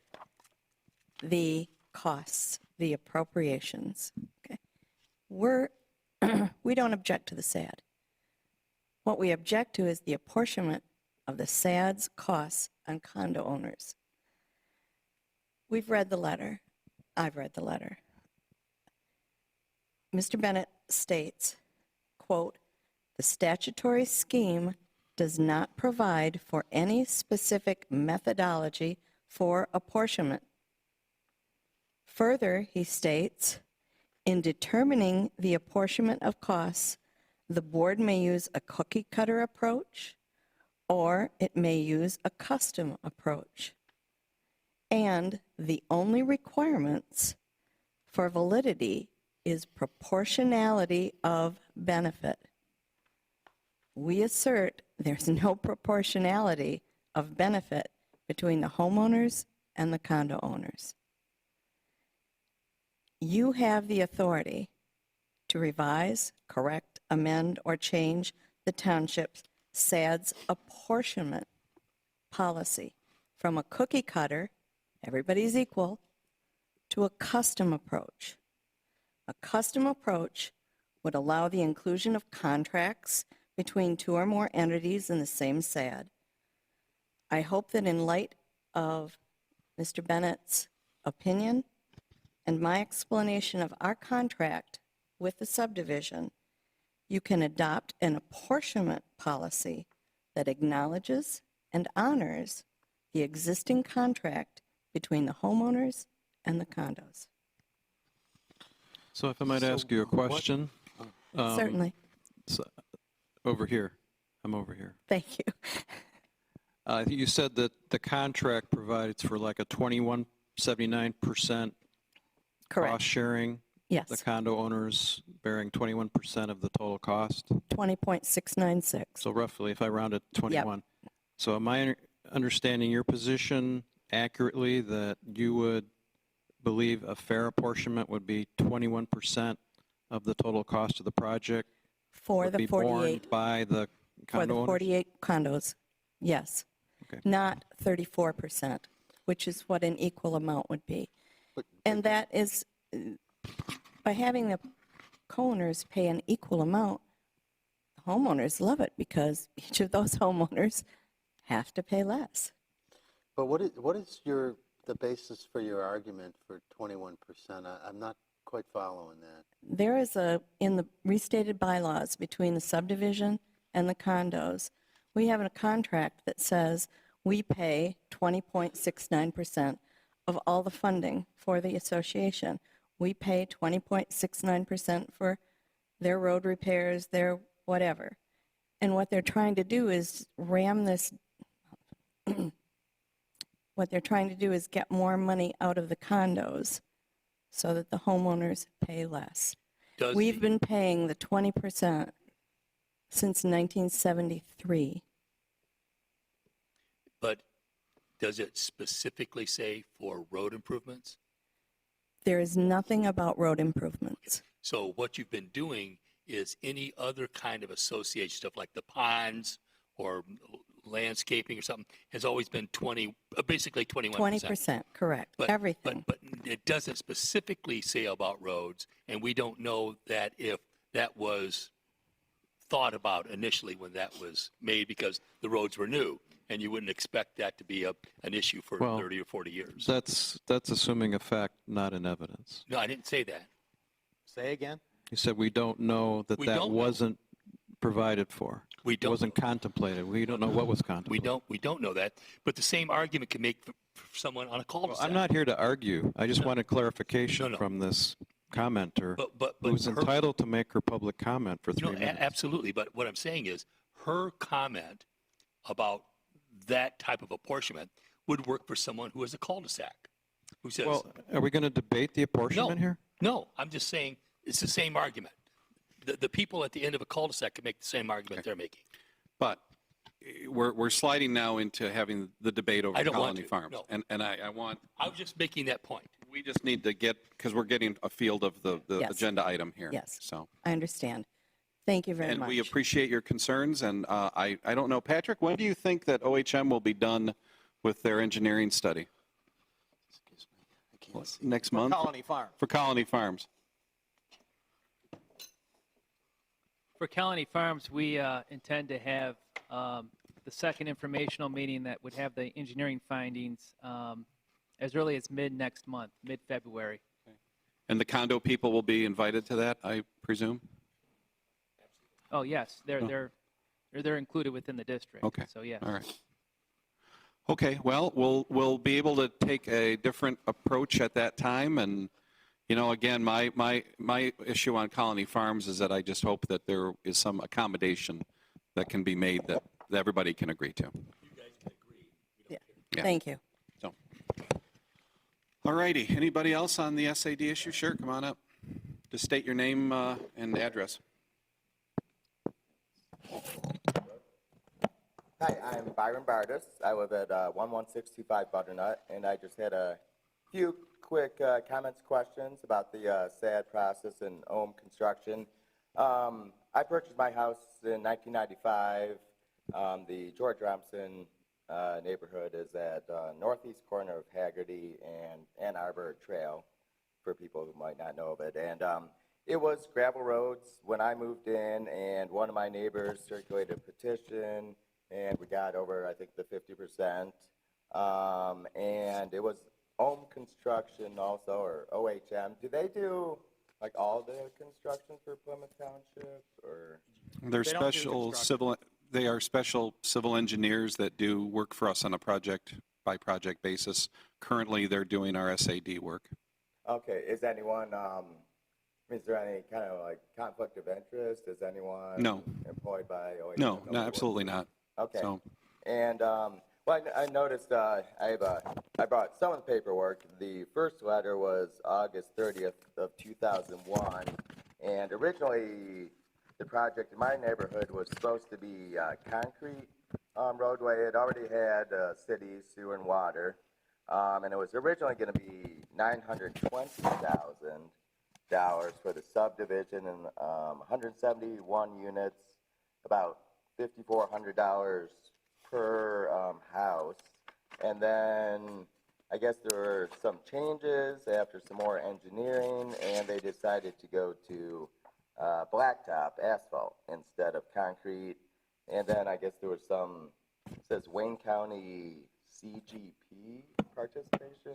the costs, the appropriations. Okay, we don't object to the SAD. What we object to is the apportionment of the SAD's costs on condo owners. We've read the letter. I've read the letter. Mr. Bennett states, quote, "The statutory scheme does not provide for any specific methodology for apportionment." Further, he states, "In determining the apportionment of costs, the board may use a cookie-cutter approach, or it may use a custom approach. And the only requirements for validity is proportionality of benefit." We assert there's no proportionality of benefit between the homeowners and the condo owners. You have the authority to revise, correct, amend, or change the township's SAD's apportionment policy from a cookie cutter, everybody's equal, to a custom approach. A custom approach would allow the inclusion of contracts between two or more entities in the same SAD. I hope that in light of Mr. Bennett's opinion and my explanation of our contract with the subdivision, you can adopt an apportionment policy that acknowledges and honors the existing contract between the homeowners and the condos. So if I might ask you a question. Certainly. Over here. I'm over here. Thank you. I think you said that the contract provides for like a 21.79% Correct. cost sharing. Yes. The condo owners bearing 21% of the total cost. 20.696. So roughly, if I round it 21. So am I understanding your position accurately that you would believe a fair apportionment would be 21% of the total cost of the project? For would the be 48. borne by the For condo the owners? 48 condos, yes. Okay. Not 34%, which is what an equal amount would be. And that is, by having the co-owners pay an equal amount, the homeowners love it because each of those homeowners have to pay less. But what is the basis for your argument for 21%? I'm not quite following that. There is in the restated bylaws between the subdivision and the condos, we have a contract that says we pay 20.69% of all the funding for the association. We pay 20.69% for their road repairs, their whatever. And what they're trying to do is ram this, what they're trying to do is get more money out of the condos so that the homeowners pay less. We've been paying the 20% since 1973. But does it specifically say for road improvements? There is nothing about road improvements. So what you've been doing is any other kind of association stuff like the ponds or landscaping or something has always been basically 21%. 20%, correct. Everything. But it doesn't specifically say about roads, and we don't know that if that was thought about initially when that was made because the roads were new. and you wouldn't expect that to be an issue for Well, 30 or 40 years. That's assuming a fact, not an evidence. No, I didn't say that. Say again? You said we don't know that We that don't know. wasn't provided for. We It don't wasn't contemplated. We don't know what was contemplated. We don't know that, but the same argument can make for someone on a Well, cul-de-sac. I'm not here to argue. I just wanted clarification No. from this commenter But who's her- entitled to make her public comment for 3 No, minutes. absolutely. But what I'm saying is her comment about that type of apportionment would work for someone who has a cul-de-sac, who says, Well, are we going to debate the apportionment here? no, I'm just saying it's the same argument. The people at the end of a cul-de-sac can make the same argument they're making. But we're sliding now into having the debate over I don't want Colony to, Farms. no. And I want, I was just making that point. we just need to get, because we're getting a field of the Yes. agenda item here. Yes. So, I understand. Thank you very and much. we appreciate your concerns. And I don't know, Patrick, when do you think that OHM will be done with their engineering study? Excuse me, I can't see. Next month? Colony Farm. For Colony Farms. For Colony Farms, we intend to have the second informational meeting that would have the engineering findings as early as mid-next month, mid-February. And the condo people will be invited to that, I presume? Oh, yes, they're included within the district. Okay. So, yes. All right. Okay, well, we'll be able to take a different approach at that time. And, you know, again, my issue on Colony Farms is that I just hope that there is some accommodation that can be made that everybody can agree to. Yeah. Yeah. Thank you. So, all righty. Anybody else on the SAD issue? Sure, come on up. Just state your name and address. Hi, I'm Byron Bardis. I live at 11625 Butternut, and I just had a few quick comments, questions about the SAD process and Ohm construction. I purchased my house in 1995. The George Romson neighborhood is at northeast corner of Haggerty and Ann Arbor Trail, for people who might not know of it. And it was gravel roads when I moved in, and one of my neighbors circulated a petition, and we got over, I think, the 50%. And it was Ohm Construction also, or OHM. Do they do like all the construction for Plymouth Township, or? They're They don't do special construction. civil. They are special civil engineers that do work for us on a project by project basis. Currently, they're doing our SAD work. Okay, is anyone, is there any kind of like conflict of interest? Is anyone No. employed by OHM? No, Nobody no, works absolutely for- not. Okay. So, And, well, I noticed I brought some of the paperwork. The first letter was August 30th of 2001, and originally the project in my neighborhood was supposed to be concrete roadway. It already had city, sewer, and water, and it was originally going to be $920,000 for the subdivision and 171 units, about $5,400 per house. And then I guess there were some changes after some more engineering, and they decided to go to blacktop asphalt instead of concrete. And then I guess there was some, it says Wayne County CGP participation.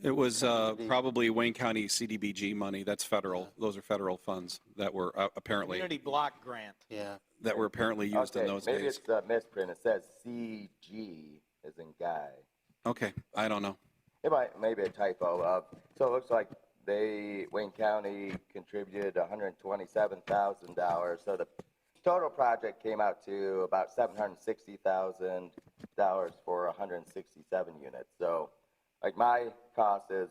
it was probably Wayne County CDBG money. That's federal. Those are federal funds that were apparently Community block grant. Yeah, used in those maybe days. it's a misprint. It says CG as in guy. Okay, I don't know. It might, maybe a typo. So it looks like Wayne County contributed $127,000. So the total project came out to about $760,000 for 167 units. So like my cost is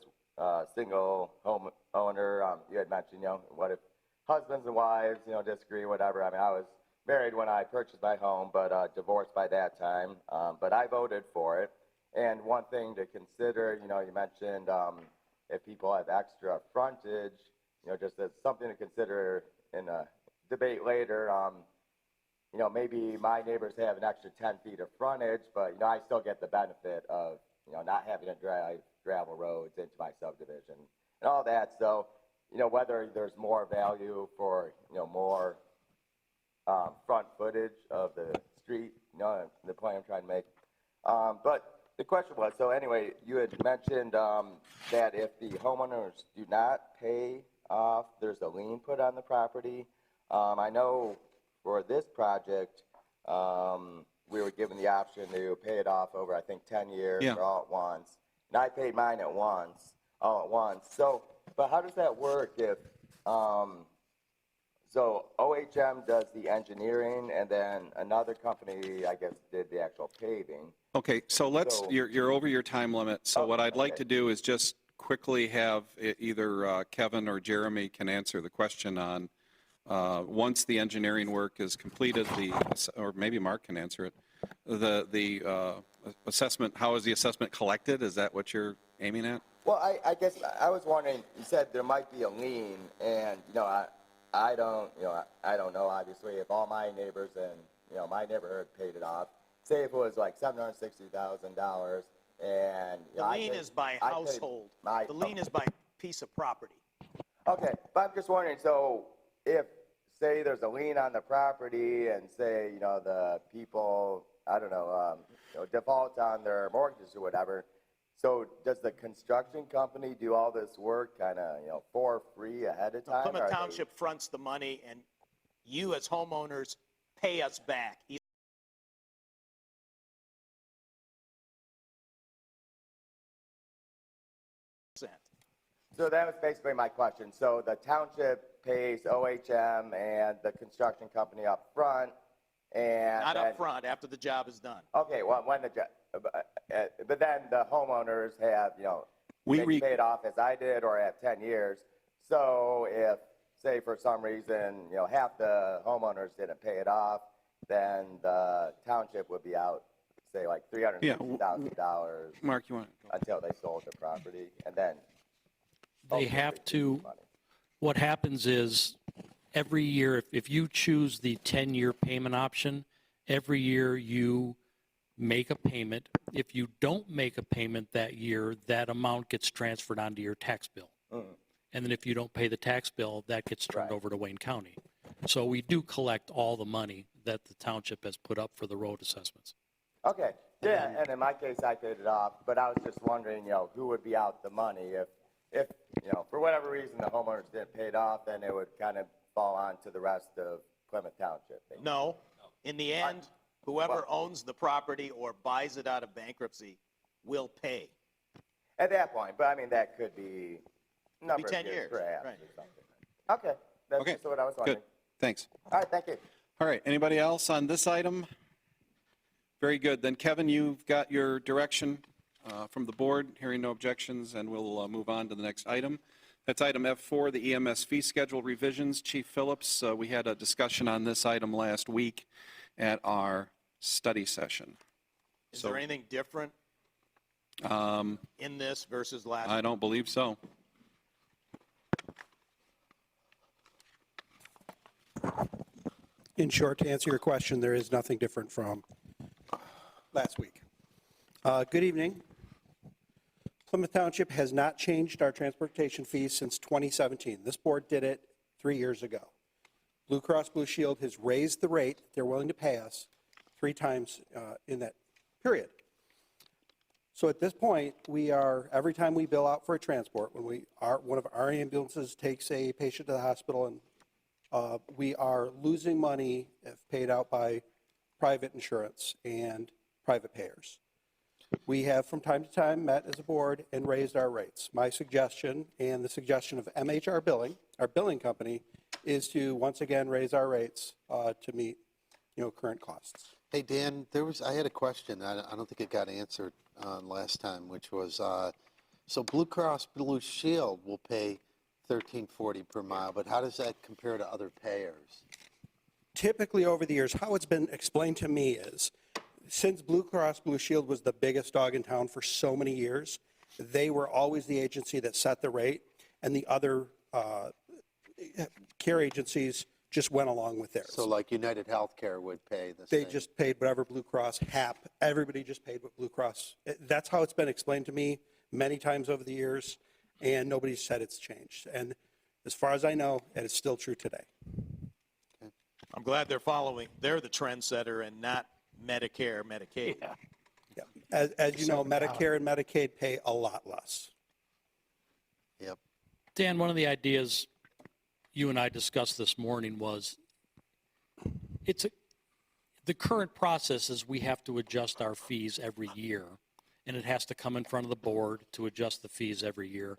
single home owner. You had mentioned, what if husbands and wives, disagree, whatever. I mean, I was married when I purchased my home, but divorced by that time. But I voted for it. And one thing to consider, you mentioned if people have extra frontage, just as something to consider in a debate later, maybe my neighbors have an extra 10 feet of frontage, but, I still get the benefit of, not having to drive gravel roads into my subdivision and all that. So, whether there's more value for, more front footage of the street, the point I'm trying to make. But the question was, so anyway, you had mentioned that if the homeowners do not pay off, there's a lien put on the property. I know for this project, we were given the option to pay it off over, I think, 10 years Yeah. or all at once. And I paid mine all at once. So, but how does that work if, so OHM does the engineering and then another company, I guess, did the actual paving? Okay, so let's, So- you're over your time limit, so Oh, what I'd like okay. to do is just quickly have either Kevin or Jeremy can answer the question on, once the engineering work is completed, or maybe Mark can answer it, the assessment, how is the assessment collected? Is that what you're aiming at? Well, I guess I was wondering, you said there might be a lien, and, I don't know, obviously, if all my neighbors in, my neighborhood paid it off. Say if it was like $760,000, and, The lien is by household. The lien is by piece of property. Okay, but I'm just wondering, so if, say there's a lien on the property and say, the people, I don't know, default on their mortgages or whatever, so does the construction company do all this work kind of, for free ahead of time? Plymouth Township fronts the money, and you as homeowners pay us back. So that was basically my question. So the township pays OHM and the construction company up front, and Not then- up front, after the job is done. Okay, well, when but then the homeowners have, We maybe paid off as I did or at 10 years. So if, say for some reason, half the homeowners didn't pay it off, then the township would be out, say like $360,000 Mark, you want to? until they sold the property, and then They have to, what happens is, every year, if you choose the 10-year payment option, every year you make a payment. If you don't make a payment that year, that amount gets transferred onto your tax bill. And then if you don't pay the tax bill, that gets turned over to Wayne County. So we do collect all the money that the township has put up for the road assessments. Okay, yeah, and in my case, I paid it off, but I was just wondering, who would be out the money if, for whatever reason, the homeowners didn't pay it off, then it would kind of fall on to the rest of Plymouth Township. No. In the end, whoever owns the property or buys it out of bankruptcy will pay. At that point, but I mean, that could be a number of 10 years, years, perhaps, right. or something. Okay, that's Okay, just what I was wondering. Good, thanks. All right, thank you. All right, anybody else on this item? Very good. Then Kevin, you've got your direction from the board, hearing no objections, and we'll move on to the next item. That's item F4, the EMS fee schedule revisions. Chief Phillips, we had a discussion on this item last week at our study session. Is there anything different in this versus last? I don't believe so. In short, to answer your question, there is nothing different from last week. Good evening. Plymouth Township has not changed our transportation fees since 2017. This board did it 3 years ago. Blue Cross Blue Shield has raised the rate they're willing to pay us 3 times in that period. So at this point, we are, every time we bill out for a transport, when one of our ambulances takes a patient to the hospital, and we are losing money if paid out by private insurance and private payers. We have from time to time met as a board and raised our rates. My suggestion and the suggestion of MHR Billing, our billing company, is to once again raise our rates to meet, current costs. Hey, Dan, I had a question. I don't think it got answered last time, which was, so Blue Cross Blue Shield will pay $13.40 per mile, but how does that compare to other payers? Typically over the years, how it's been explained to me is, since Blue Cross Blue Shield was the biggest dog in town for so many years, they were always the agency that set the rate, and the other care agencies just went along with theirs. So like United Healthcare would pay the same? They just paid whatever Blue Cross, HAP, everybody just paid what Blue Cross. That's how it's been explained to me many times over the years, and nobody said it's changed. And as far as I know, it is still true today. I'm glad they're the trendsetter and not Medicare, Medicaid. As you know, Medicare and Medicaid pay a lot less. Yep. Dan, one of the ideas you and I discussed this morning was the current process is we have to adjust our fees every year, and it has to come in front of the board to adjust the fees every year.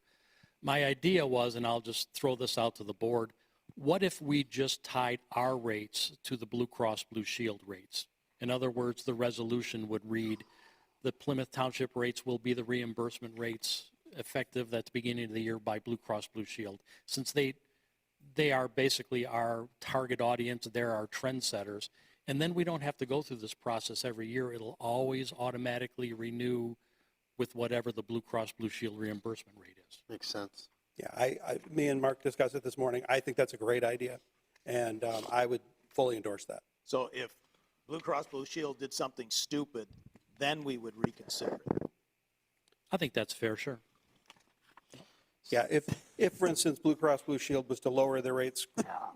My idea was, and I'll just throw this out to the board, what if we just tied our rates to the Blue Cross Blue Shield rates? In other words, the resolution would read, the Plymouth Township rates will be the reimbursement rates effective at the beginning of the year by Blue Cross Blue Shield. Since they are basically our target audience, they're our trendsetters, and then we don't have to go through this process every year. It'll always automatically renew with whatever the Blue Cross Blue Shield reimbursement rate is. Makes sense. Yeah, me and Mark discussed it this morning. I think that's a great idea, and I would fully endorse that. So if Blue Cross Blue Shield did something stupid, then we would reconsider it. I think that's fair, sure. Yeah, if for instance, Blue Cross Blue Shield was to lower their rates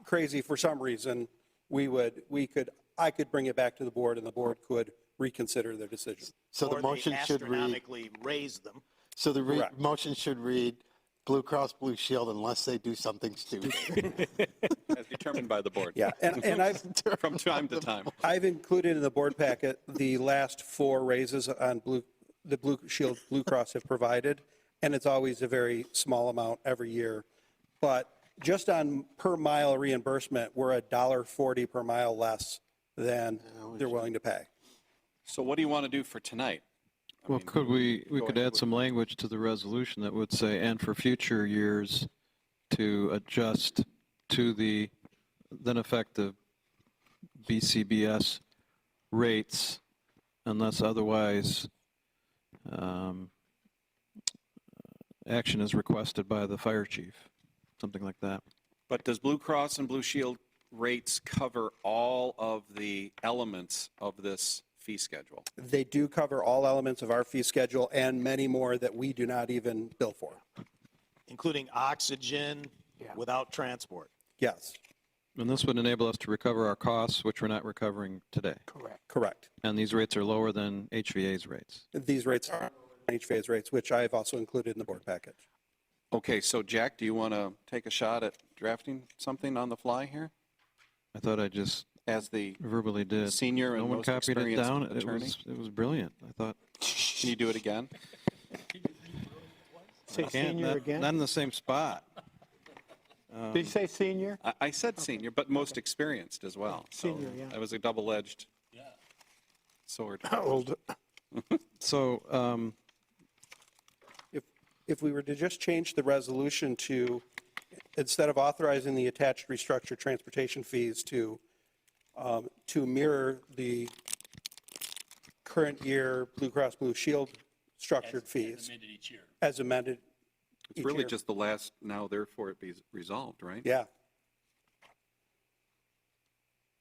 crazy for some reason, I could bring it back to the board and the board could reconsider their decision. So the Or motion they should read, astronomically raise them. so the Correct. motion should read Blue Cross Blue Shield unless they do something stupid. As determined by the board. Yeah, and From time to time. I've included in the board packet the last 4 raises on the Blue Shield Blue Cross have provided, and it's always a very small amount every year. But just on per mile reimbursement, we're $1.40 per mile less than they're willing to pay. So what do you want to do for tonight? Well, could we could add some language to the resolution that would say, and for future years to adjust to the then effective BCBS rates unless otherwise action is requested by the fire chief, something like that. But does Blue Cross and Blue Shield rates cover all of the elements of this fee schedule? They do cover all elements of our fee schedule and many more that we do not even bill for. Including oxygen without transport. Yes, And this would enable us to recover our costs, which we're not recovering today. correct. And these rates are lower than HVA's rates. These rates are HVA's rates, which I have also included in the board package. Okay, so Jack, do you want to take a shot at drafting something on the fly here? I thought I just As the verbally did. senior and No one most copied it experienced down. attorney? It was brilliant. I thought, Can you do it again? Say can't, senior not again? in the same spot. Did you say senior? I said senior, but most experienced as well. So Senior, yeah. That was a double-edged sword. Old. So, If we were to just change the resolution to, instead of authorizing the attached restructured transportation fees to mirror the current year Blue Cross Blue Shield structured fees Amended each year. as amended It's each really year. just the last, now therefore it be resolved, right? Yeah,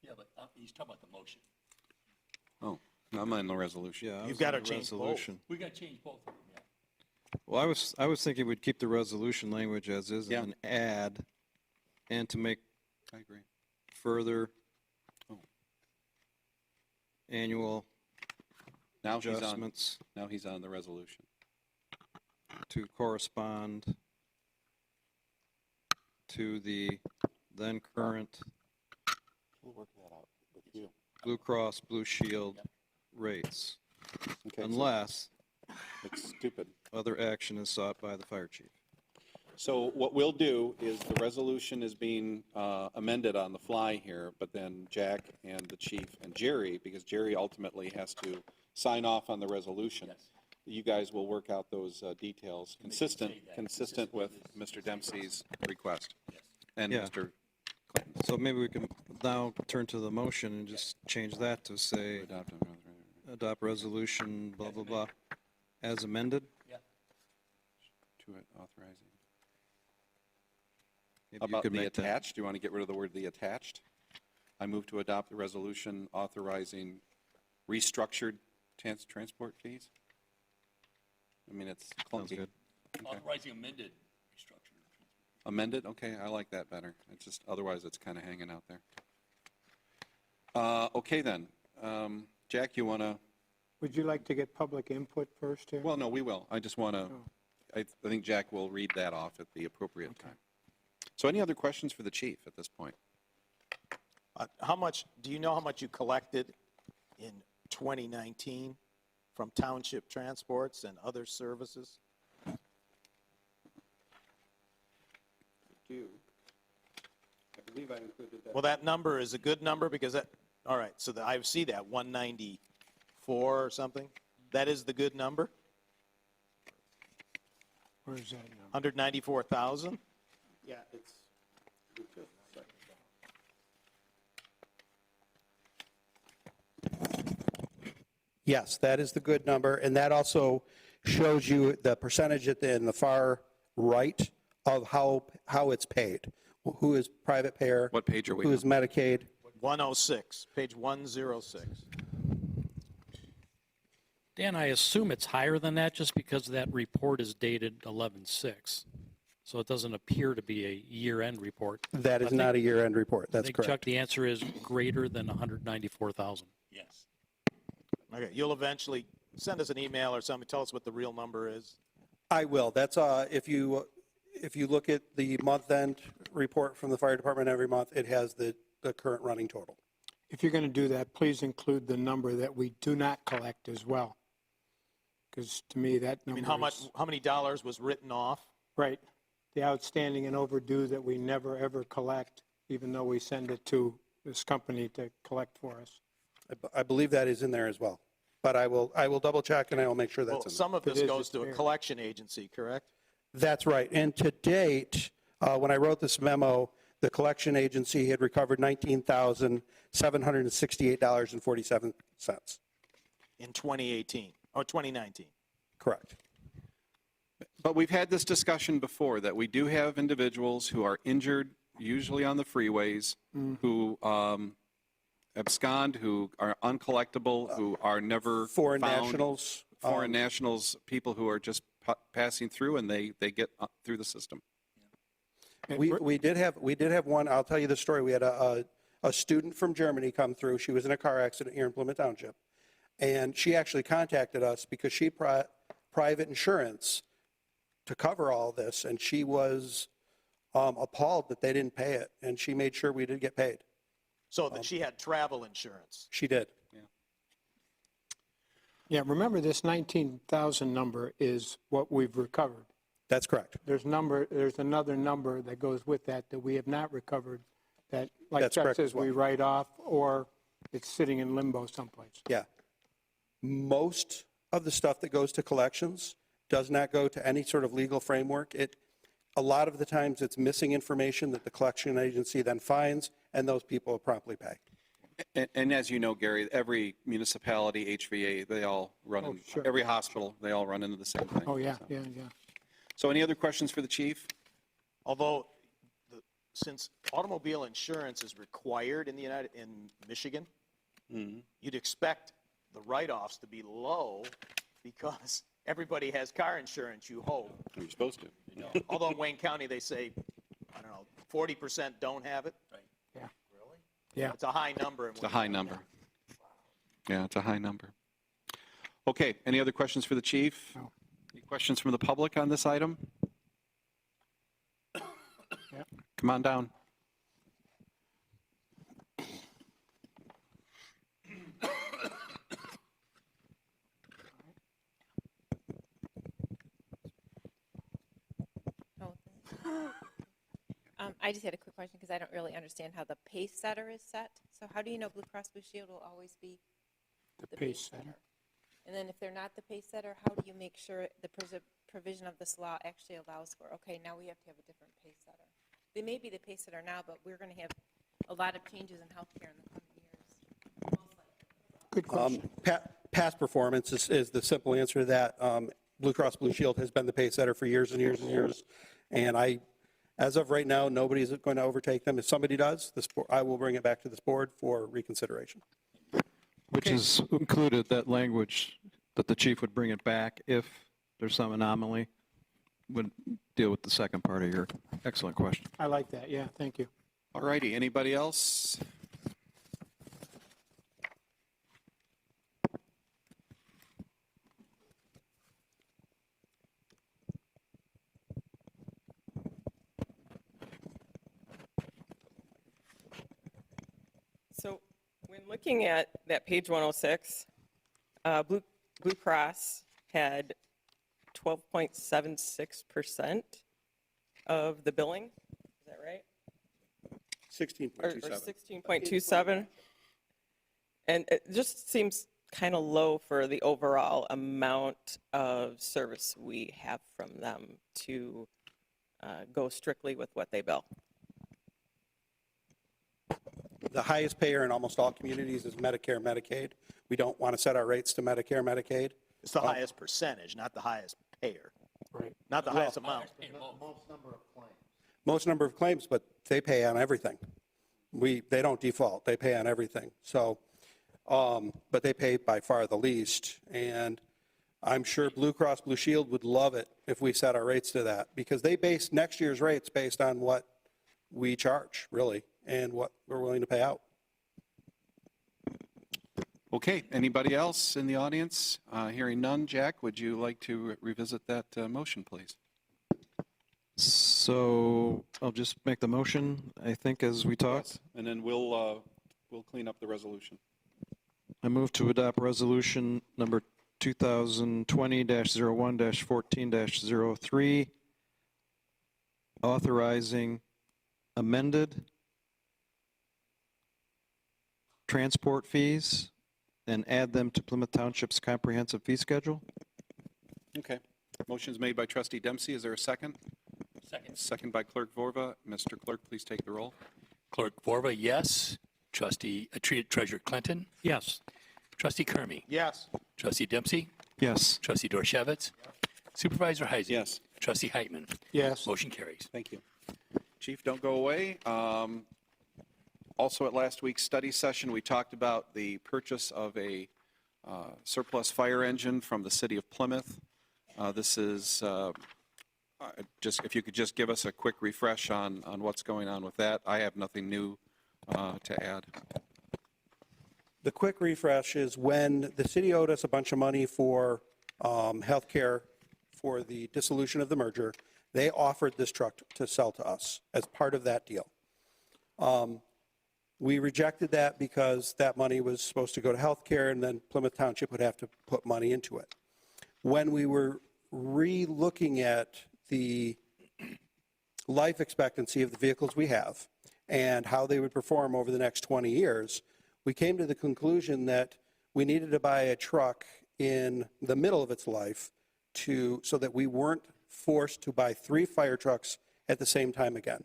Yeah, but he's talking about the motion. Oh, I'm on the resolution. yeah. I You've was gotta on the change both. resolution. We got to change both of them, yeah. Well, I was thinking we'd keep the resolution language as is Yeah. and add, and to make I agree. further Oh. annual Now he's on, adjustments now he's on the resolution. to correspond to the then current We'll work that out with you. Blue Cross Blue Shield rates, Okay, so unless it's stupid. other action is sought by the fire chief. So what we'll do is the resolution is being amended on the fly here, but then Jack and the chief and Jerry, because Jerry ultimately has to sign off on the resolution. You guys will work out those details consistent with Mr. Dempsey's request and Yeah. Mr. So maybe we can now turn to the motion and just change that to say, adopt resolution, blah, blah, blah, as amended. To it authorizing. Maybe you About could the make that. attached, do you want to get rid of the word "the attached"? I move to adopt the resolution authorizing restructured transport fees. I mean, it's Sounds clunky. good. Authorizing amended restructure. Amended? Okay, I like that better. It's just, otherwise it's kind of hanging out there. Okay then. Jack, you want to Would you like to get public input first here? Well, no, we will. I just want to, I think Jack will read that off at the appropriate time. So any other questions for the chief at this point? How much, do you know how much you collected in 2019 from township transports and other services? I believe I included that. Well, that number is a good number because that, all right, so I see that 194 or something. That is the good number? Where is that number? 194,000? Yeah, it's. Yes, that is the good number, and that also shows you the percentage in the far right of how it's paid. Who is private payer? What page are we Who on? is Medicaid? 106, page 106. Dan, I assume it's higher than that just because that report is dated 11/6. So it doesn't appear to be a year-end report. That is not a year-end report, I that's think, Chuck, correct. the answer is greater than 194,000. Yes. Okay, you'll eventually send us an email or something, tell us what the real number is. I will, that's, if you look at the month-end report from the fire department every month, it has the current running total. If you're going to do that, please include the number that we do not collect as well. Because to me, that I number mean, how many dollars was written off? Right. The outstanding and overdue that we never, ever collect, even though we send it to this company to collect for us. I believe that is in there as well. But I will double check and I will make sure Well, that's in there. some of this It is, goes it's to a fair. collection agency, correct? That's right. And to date, when I wrote this memo, the collection agency had recovered $19,768.47. In 2018, or 2019. Correct. But we've had this discussion before, that we do have individuals who are injured, usually on the freeways, who abscond, who are uncollectible, who are never Foreign found. nationals. Foreign nationals, people who are just passing through and they get through the system. We did have one, I'll tell you the story. We had a student from Germany come through. She was in a car accident here in Plymouth Township. And she actually contacted us because she private insurance to cover all this. And she was appalled that they didn't pay it. And she made sure we did get paid. So that she had travel insurance. She did. Yeah, remember this 19,000 number is what we've recovered. That's correct. There's another number that goes with that we have not recovered that, like That's Chuck correct says, as well. we write off or it's sitting in limbo someplace. Yeah. Most of the stuff that goes to collections does not go to any sort of legal framework. A lot of the times it's missing information that the collection agency then finds, and those people promptly pay. And as you know, Gary, every municipality, HVA, they all run, in, sure. every hospital, they all run into the same thing. Oh, yeah, So. yeah. So any other questions for the chief? Although, since automobile insurance is required in Michigan, you'd expect the write-offs to be low because everybody has car insurance, you hope. You're supposed to. Although in Wayne County, they say, I don't know, 40% don't have it. Yeah. Really? Yeah. It's a high number. It's a high number. Yeah, it's a high number. Okay, any other questions for the chief? No. Any questions from the public on this item? Yep. Come on down. I just had a quick question because I don't really understand how the pace setter is set. So how do you know Blue Cross Blue Shield will always be The pace setter. And then if they're not the pace setter, how do you make sure the provision of this law actually allows for, okay, now we have to have a different pace setter? They may be the pace setter now, but we're going to have a lot of changes in healthcare in the coming years. Good question. Past performance is the simple answer to that. Blue Cross Blue Shield has been the pace setter for years and years and years. And as of right now, nobody's going to overtake them. If somebody does, I will bring it back to this board for reconsideration. Which is included, that language, that the chief would bring it back if there's some anomaly, would deal with the second part of your excellent question. I like that. Yeah, thank you. All righty, anybody else? When looking at that page 106, Blue Cross had 12.76% of the billing. Is that right? 16.27. Or 16.27. And it just seems kind of low for the overall amount of service we have from them to go strictly with what they bill. The highest payer in almost all communities is Medicare, Medicaid. We don't want to set our rates to Medicare, Medicaid. It's the highest percentage, not the highest payer. Right. Not the highest amount. Most number of claims, but they pay on everything. They don't default, they pay on everything. So, but they pay by far the least. And I'm sure Blue Cross Blue Shield would love it if we set our rates to that, because they base next year's rates based on what we charge, really, and what we're willing to pay out. Okay, anybody else in the audience? Hearing none, Jack, would you like to revisit that motion, please? So I'll just make the motion, I think, as we talk. Yes, and then we'll clean up the resolution. I move to adopt resolution number 2020-01-14-03, authorizing amended transport fees and add them to Plymouth Township's comprehensive fee schedule. Okay. Motion's made by Trustee Dempsey. Is there a second? Second. Second by Clerk Vorva. Mr. Clerk, please take the roll. Clerk Vorva, yes. Treasurer Clinton? Yes. Trustee Kermy? Yes. Trustee Dempsey? Yes. Trustee Dorshevitz? Supervisor Heising? Yes. Trustee Heitman? Yes. Motion carries. Thank you. Chief, don't go away. Also at last week's study session, we talked about the purchase of a surplus fire engine from the city of Plymouth. This is just, if you could just give us a quick refresh on what's going on with that. I have nothing new to add. The quick refresh is when the city owed us a bunch of money for health care for the dissolution of the merger, they offered this truck to sell to us as part of that deal. We rejected that because that money was supposed to go to health care, and then Plymouth Township would have to put money into it. When we were re-looking at the life expectancy of the vehicles we have and how they would perform over the next 20 years, we came to the conclusion that we needed to buy a truck in the middle of its life so that we weren't forced to buy 3 fire trucks at the same time again.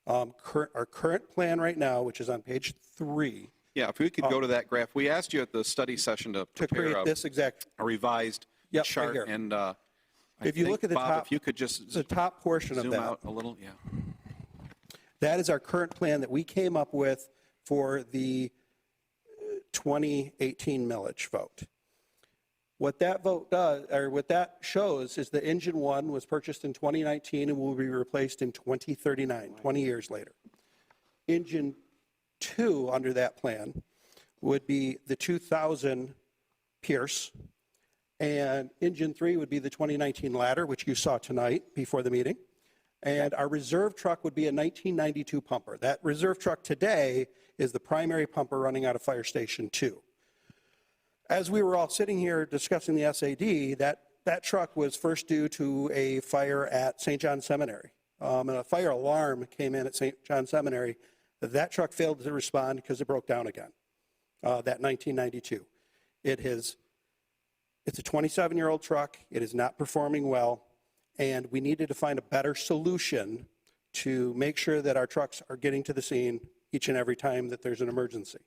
Our current plan right now, which is on page 3. Yeah, if we could go to that graph. We asked you at the study session to prepare create this exact a revised chart. right here. And if you look at the Bob, top, if you could just the top portion of zoom that, out a little, yeah. that is our current plan that we came up with for the 2018 millage vote. What that vote does, or what that shows, is the engine 1 was purchased in 2019 and will be replaced in 2039, 20 years later. Engine 2 under that plan would be the 2000 Pierce, and engine 3 would be the 2019 Ladder, which you saw tonight before the meeting. And our reserve truck would be a 1992 pumper. That reserve truck today is the primary pumper running out of Fire Station 2. As we were all sitting here discussing the SAD, that truck was first due to a fire at St. John Seminary. And a fire alarm came in at St. John Seminary. That truck failed to respond because it broke down again, that 1992. It's a 27-year-old truck. It is not performing well, and we needed to find a better solution to make sure that our trucks are getting to the scene each and every time that there's an emergency.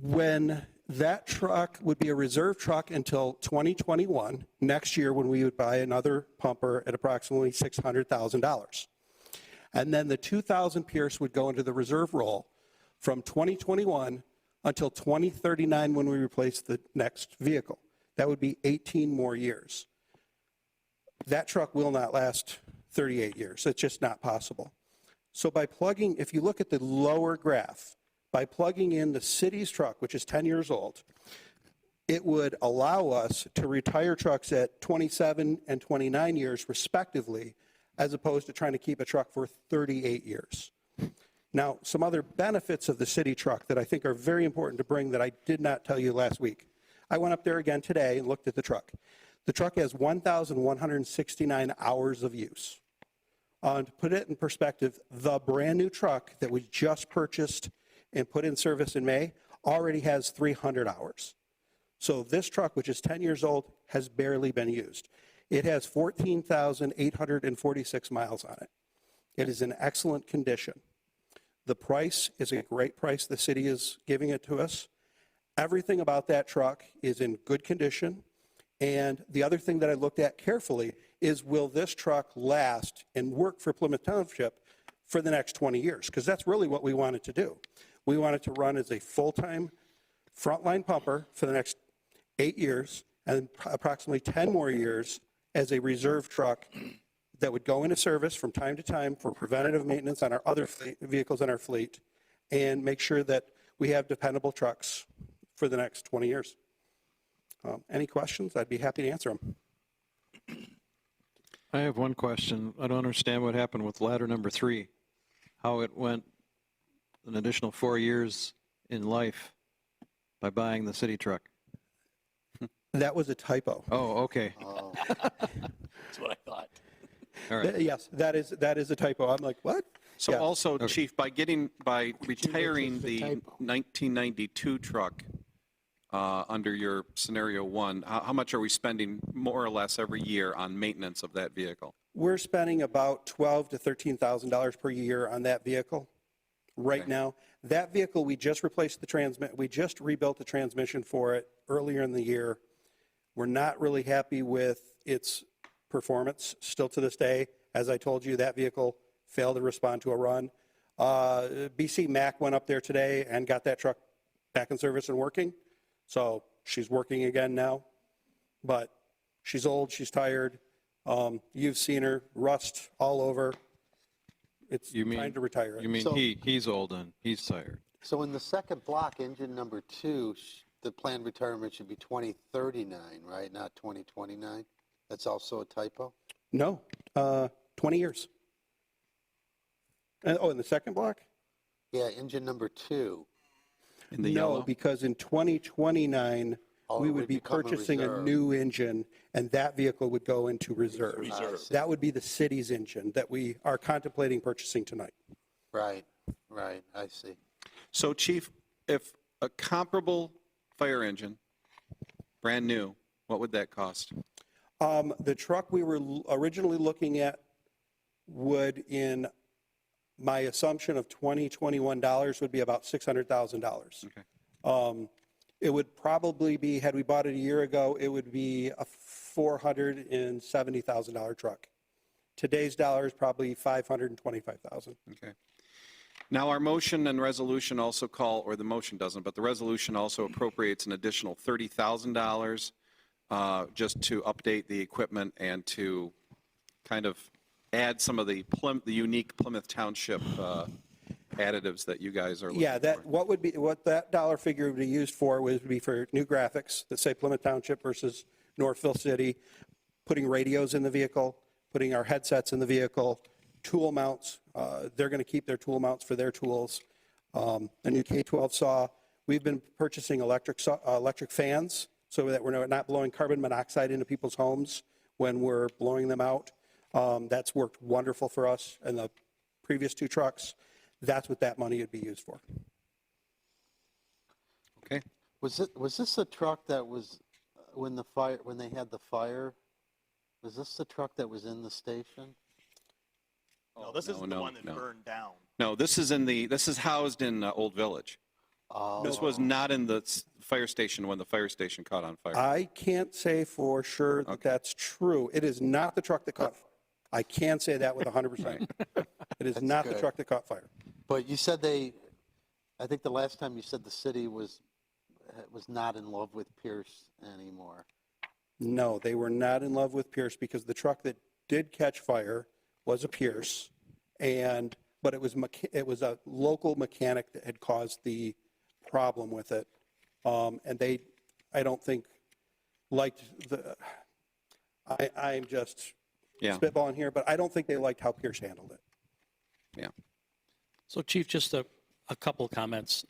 When that truck would be a reserve truck until 2021, next year when we would buy another pumper at approximately $600,000. And then the 2000 Pierce would go into the reserve roll from 2021 until 2039 when we replace the next vehicle. That would be 18 more years. That truck will not last 38 years. It's just not possible. So by plugging, if you look at the lower graph, by plugging in the city's truck, which is 10 years old, it would allow us to retire trucks at 27 and 29 years respectively, as opposed to trying to keep a truck for 38 years. Now, some other benefits of the city truck that I think are very important to bring that I did not tell you last week. I went up there again today and looked at the truck. The truck has 1,169 hours of use. To put it in perspective, the brand-new truck that we just purchased and put in service in May already has 300 hours. So this truck, which is 10 years old, has barely been used. It has 14,846 miles on it. It is in excellent condition. The price is a great price. The city is giving it to us. Everything about that truck is in good condition. And the other thing that I looked at carefully is, will this truck last and work for Plymouth Township for the next 20 years? Because that's really what we wanted to do. We wanted to run as a full-time frontline pumper for the next 8 years and approximately 10 more years as a reserve truck that would go into service from time to time for preventative maintenance on our other vehicles in our fleet and make sure that we have dependable trucks for the next 20 years. Any questions? I'd be happy to answer them. I have one question. I don't understand what happened with ladder number 3, how it went an additional 4 years in life by buying the city truck. That was a typo. Oh, okay. That's what I thought. All right. Yes, that is a typo. I'm like, what? So Yeah. also, Chief, by retiring the 1992 truck under your scenario 1, how much are we spending more or less every year on maintenance of that vehicle? We're spending about $12,000 to $13,000 per year on that vehicle right now. That vehicle, we just replaced we just rebuilt the transmission for it earlier in the year. We're not really happy with its performance still to this day. As I told you, that vehicle failed to respond to a run. BC Mac went up there today and got that truck back in service and working. So she's working again now. But she's old, she's tired. You've seen her, rust all over. It's time to retire it. You mean he's old and he's tired. So in the second block, engine number 2, the planned retirement should be 2039, right? Not 2029? That's also a typo? No, 20 years. In the second block? Yeah, engine number 2. In the No, yellow? because in 2029, we would be purchasing a new engine, and that vehicle would go into reserve. That would be the city's engine that we are contemplating purchasing tonight. Right, I see. So, Chief, if a comparable fire engine, brand new, what would that cost? The truck we were originally looking at would, in my assumption of $2021, would be about $600,000. Okay. It would probably be, had we bought it a year ago, it would be a $470,000 truck. Today's dollar is probably $525,000. Okay. Now, our motion and resolution also call, or the motion doesn't, but the resolution also appropriates an additional $30,000 just to update the equipment and to kind of add some of the unique Plymouth Township additives that you guys are looking for. What that dollar figure would be used for would be for new graphics that say Plymouth Township versus Northville City, putting radios in the vehicle, putting our headsets in the vehicle, tool mounts. They're going to keep their tool mounts for their tools. A new K-12 saw. We've been purchasing electric fans so that we're not blowing carbon monoxide into people's homes when we're blowing them out. That's worked wonderful for us in the previous 2 trucks. That's what that money would be used for. Okay. Was this a truck that was when they had the fire? Was this the truck that was in the station? No, this isn't the one that burned down. No, this is housed in Old Village. Oh. This was not in the fire station when the fire station caught on fire. I can't say for sure that that's true. It is not the truck that caught fire. I can say that with 100%. It is not the truck that caught fire. But you said I think the last time you said the city was not in love with Pierce anymore. No, they were not in love with Pierce because the truck that did catch fire was a Pierce, but it was a local mechanic that had caused the problem with it, and I don't think liked I'm just spitballing here, but I don't think they liked how Pierce handled it. Yeah. So Chief, just a couple comments.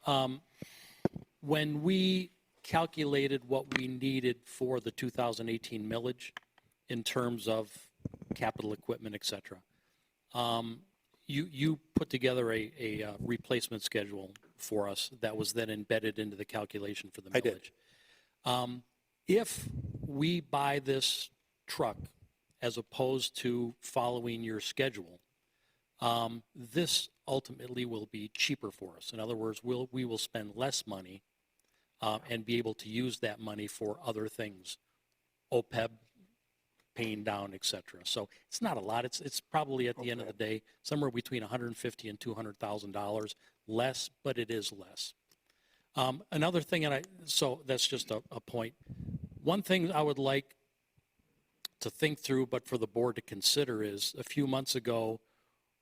When we calculated what we needed for the 2018 millage in terms of capital equipment, et cetera, you put together a replacement schedule for us that was then embedded into the calculation for the millage. I did. If we buy this truck as opposed to following your schedule, this ultimately will be cheaper for us. In other words, we will spend less money and be able to use that money for other things, OPEB, paying down, et cetera. So it's not a lot. It's probably at the end of the day somewhere between $150,000 and $200,000 less, but it is less. Another thing, so that's just a point. One thing I would like to think through, but for the board to consider, is a few months ago,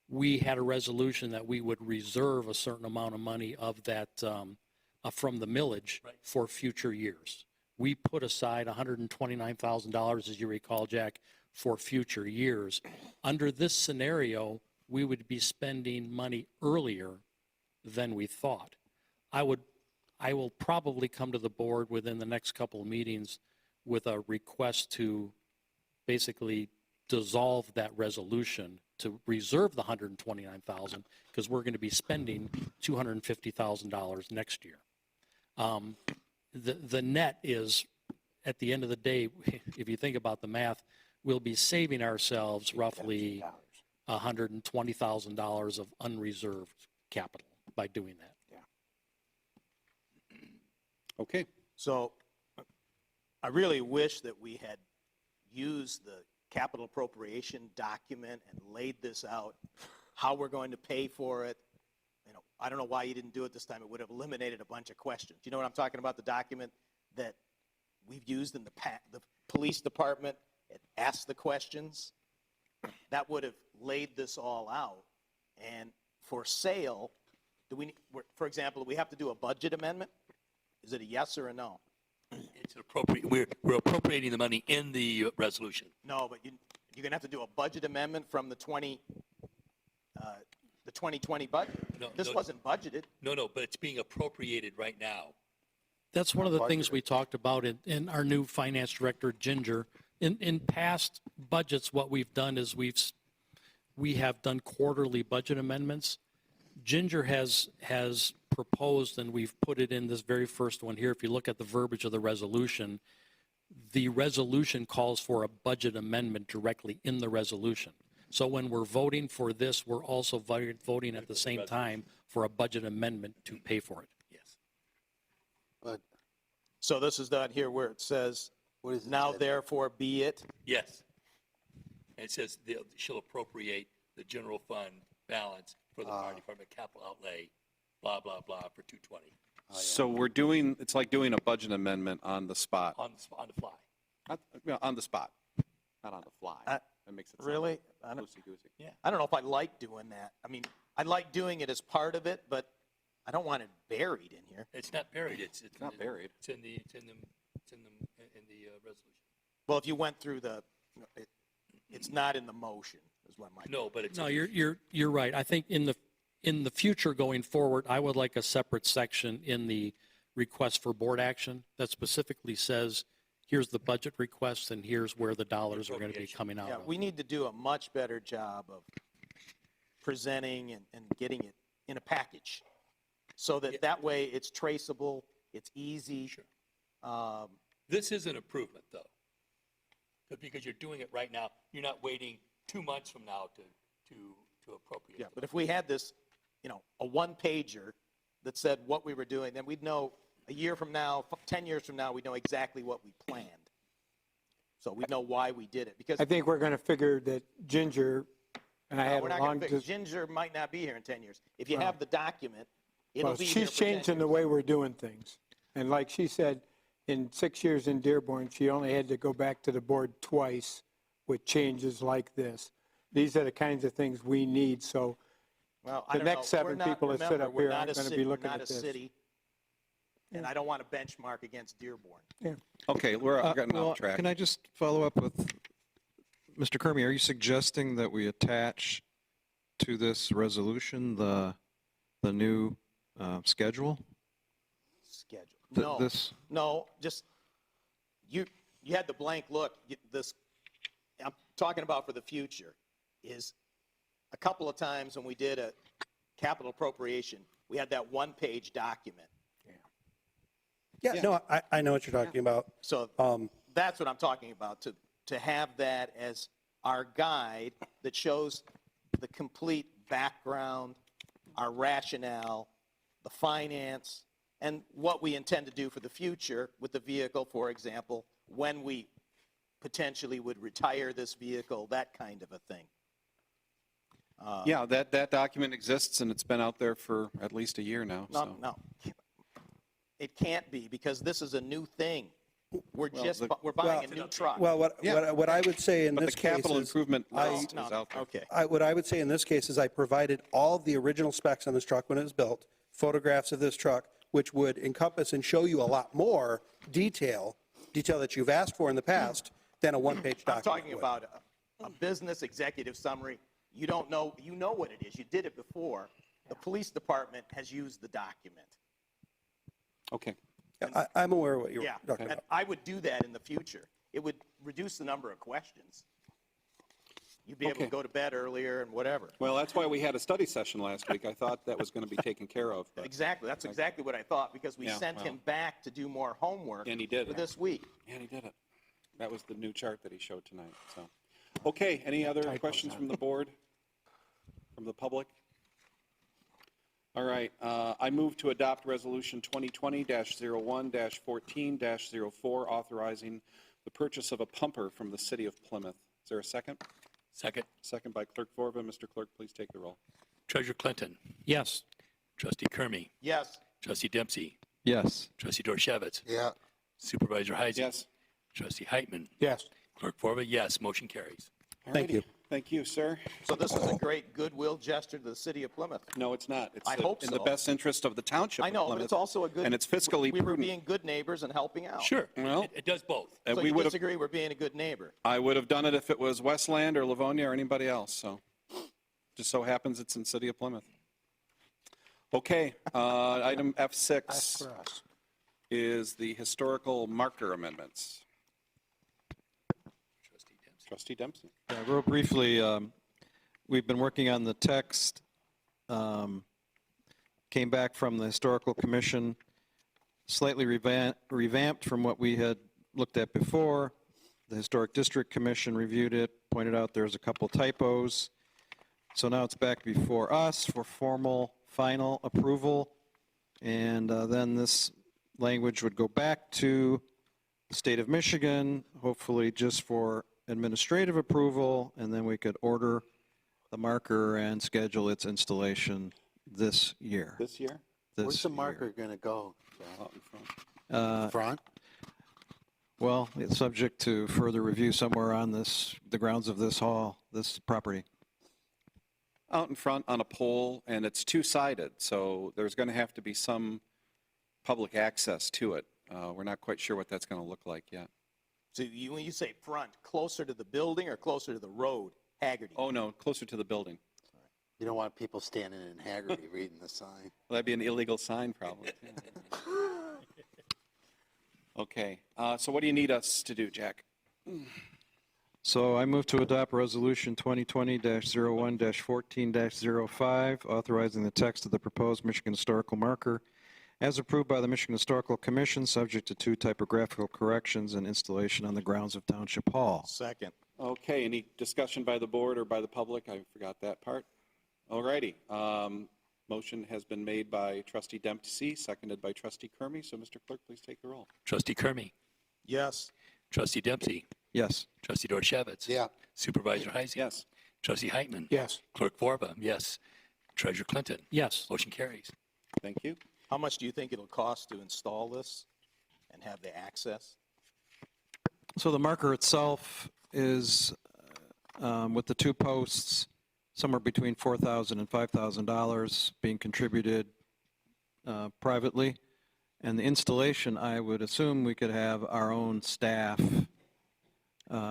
we had a resolution that we would reserve a certain amount of money of that from the millage for future years. We put aside $129,000, as you recall, Jack, for future years. Under this scenario, we would be spending money earlier than we thought. I will probably come to the board within the next couple of meetings with a request to basically dissolve that resolution to reserve the $129,000 because we're going to be spending $250,000 next year. The net is, at the end of the day, if you think about the math, we'll be saving ourselves roughly $120,000 of unreserved capital by doing that. Okay. So I really wish that we had used the capital appropriation document and laid this out, how we're going to pay for it. I don't know why you didn't do it this time. It would have eliminated a bunch of questions. You know what I'm talking about? The document that we've used in the police department, it asked the questions. That would have laid this all out. And for sale, for example, do we have to do a budget amendment? Is it a yes or a no? It's appropriate. We're appropriating the money in the resolution. No, but you're going to have to do a budget amendment from the 2020 budget. No, this wasn't budgeted. No, but it's being appropriated right now. That's one of the things we talked about in our new finance director, Ginger. In past budgets, what we've done is we have done quarterly budget amendments. Ginger has proposed, and we've put it in this very first one here. If you look at the verbiage of the resolution calls for a budget amendment directly in the resolution. So when we're voting for this, we're also voting at the same time for a budget amendment to pay for it. Yes. But So this is down here where it says, what is it now say? therefore be it. Yes. And it says she'll appropriate the general fund balance for the fire department capital outlay, blah, blah, blah, for 220 So it's like doing a budget amendment on the spot. on the fly. On the spot, not on the fly. That makes it sound Really? like loosey-goosey. Yeah. I don't know if I like doing that. I mean, I like doing it as part of it, but I don't want it buried in here. It's not buried. It's not buried. It's in the resolution. Well, if you went through it's not in the motion, is what my. No, but it's. No, you're right. I think in the future going forward, I would like a separate section in the request for board action that specifically says, here's the budget request and here's where the dollars are going to be coming out Yeah, of. we need to do a much better job of presenting and getting it in a package so that way it's traceable, it's easy. Sure. This is an improvement, though, because you're doing it right now. You're not waiting 2 months from now to appropriate. Yeah, but if we had this, a one-pager that said what we were doing, then we'd know a year from now, 10 years from now, we'd know exactly what we planned. So we'd know why we did it. Because I think we're going to figure that Ginger, and I had we're a not long, going to fix. Ginger might not be here in 10 years. If you have the document, it'll well, be here she's for 10 changing the years. way we're doing things. And like she said, in 6 years in Dearborn, she only had to go back to the board twice with changes like this. These are the kinds of things we need, so Well, I the don't next know. 7 people that sit Remember, up we're here not aren't a going to city- be looking not at a this. city, and I don't want to benchmark against Dearborn. Okay, we're getting off track. Can I just follow up with, Mr. Kermy, are you suggesting that we attach to this resolution the the new schedule? Schedule. Th- No, this- no, just, you had the blank look. This, I'm talking about for the future, is a couple of times when we did a capital appropriation, we had that one-page document. Yeah, no, I know what you're talking about. So that's what I'm talking about, to have that as our guide that shows the complete background, our rationale, the finance, and what we intend to do for the future with the vehicle, for example, when we potentially would retire this vehicle, that kind of a thing. Yeah, that document exists, and it's been out there for at least a year now. So. No, it can't be, because this is a new thing. We're buying a new truck. Well, what I would say in But this the case capital is, improvement list is out there. Okay. what I would say in this case is I provided all of the original specs on this truck when it was built, photographs of this truck, which would encompass and show you a lot more detail that you've asked for in the past than a one-page I'm document talking would. about a business executive summary. You don't know, you know what it is. You did it before. The police department has used the document. Okay. I'm aware of what you're Yeah, talking and about. I would do that in the future. It would reduce the number of questions. You'd be able to Okay. go to bed earlier and whatever. Well, that's why we had a study session last week. I thought that was going to be taken care of. But, Exactly. That's exactly what I thought, because we Yeah, sent well. him back to do more homework And he did for it. this week. and he did it. That was the new chart that he showed tonight. So, okay, any other questions from the board, from the public? All right, I move to adopt Resolution 2020-01-14-04, authorizing the purchase of a pumper from the city of Plymouth. Is there a second? Second. Second by Clerk Vorba. Mr. Clerk, please take the roll. Treasurer Clinton. Yes. Trustee Kermy. Yes. Trustee Dempsey. Yes. Trustee Dorchevitz. Yeah. Supervisor Heisey. Yes. Trustee Heitman. Yes. Clerk Vorba, yes. Motion carries. Thank you. Thank you, sir. So this is a great goodwill gesture to the city of Plymouth. No, it's not. It's I hope in the so. best interest of the township I of know, but Plymouth, it's also a good. and it's fiscally We were prudent. being good neighbors and helping out. Sure. Well, It does both. And So we you would have. disagree we're being a good neighbor? I would have done it if it was Westland or Livonia or anybody else. So, just so happens it's in City of Plymouth. Okay, item F6 is the historical marker amendments. Trustee Dempsey. Yeah, real briefly, we've been working on the text, came back from the Historical Commission, slightly revamped from what we had looked at before. The Historic District Commission reviewed it, pointed out there's a couple typos. So now it's back before us for formal final approval. And then this language would go back to the state of Michigan, hopefully just for administrative approval, and then we could order the marker and schedule its installation this year. This year? Where's the year. marker going to go? Out in front. Front? Well, it's subject to further review somewhere on the grounds of this hall, this property. Out in front on a pole, and it's two-sided, so there's going to have to be some public access to it. We're not quite sure what that's going to look like yet. So when you say front, closer to the building or closer to the road, Haggerty? Oh, no, closer to the building. You don't want people standing in Haggerty reading the sign. Well, that'd be an illegal sign problem. Okay, so what do you need us to do, Jack? So I move to adopt Resolution 2020-01-14-05, authorizing the text of the proposed Michigan Historical Marker as approved by the Michigan Historical Commission, subject to 2 typographical corrections and installation on the grounds of Township Hall. Second. Okay, any discussion by the board or by the public? I forgot that part. All righty. Motion has been made by Trustee Dempsey, seconded by Trustee Kermy. So, Mr. Clerk, please take the roll. Trustee Kermy. Yes. Trustee Dempsey. Yes. Trustee Dorchevitz. Yeah. Supervisor Heisey. Yes. Trustee Heitman. Yes. Clerk Vorba, yes. Treasurer Clinton. Yes. Motion carries. Thank you. How much do you think it'll cost to install this and have the access? So the marker itself is, with the 2 posts, somewhere between $4,000 and $5,000 being contributed privately. And the installation, I would assume we could have our own staff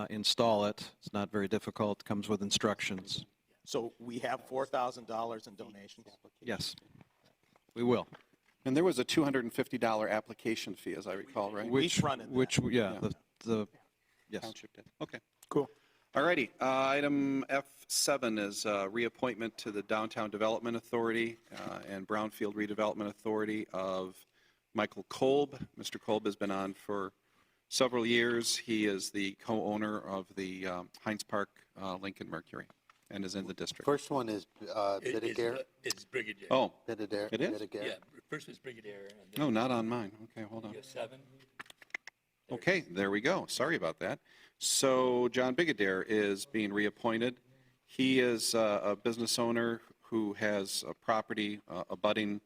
install it. It's not very difficult, comes with instructions. So we have $4,000 in donations? Yes. We will. And there was a $250 application fee, as I recall, right? Yeah, yes. Township did. Okay. Cool. All righty. Item F7 is reappointment to the Downtown Development Authority and Brownfield Redevelopment Authority of Michael Kolb. Mr. Kolb has been on for several years. He is the co-owner of the Heinz Park Lincoln Mercury and is in the district. First one is Bidiger. It's Brigadier. Oh, Bidiger. it is? Bidiger. Yeah, first was Brigadier. And then No, not on mine. Okay, hold on. you have 7. Okay, there we go. Sorry about that. So John Bigadair is being reappointed. He is a business owner who has a property abutting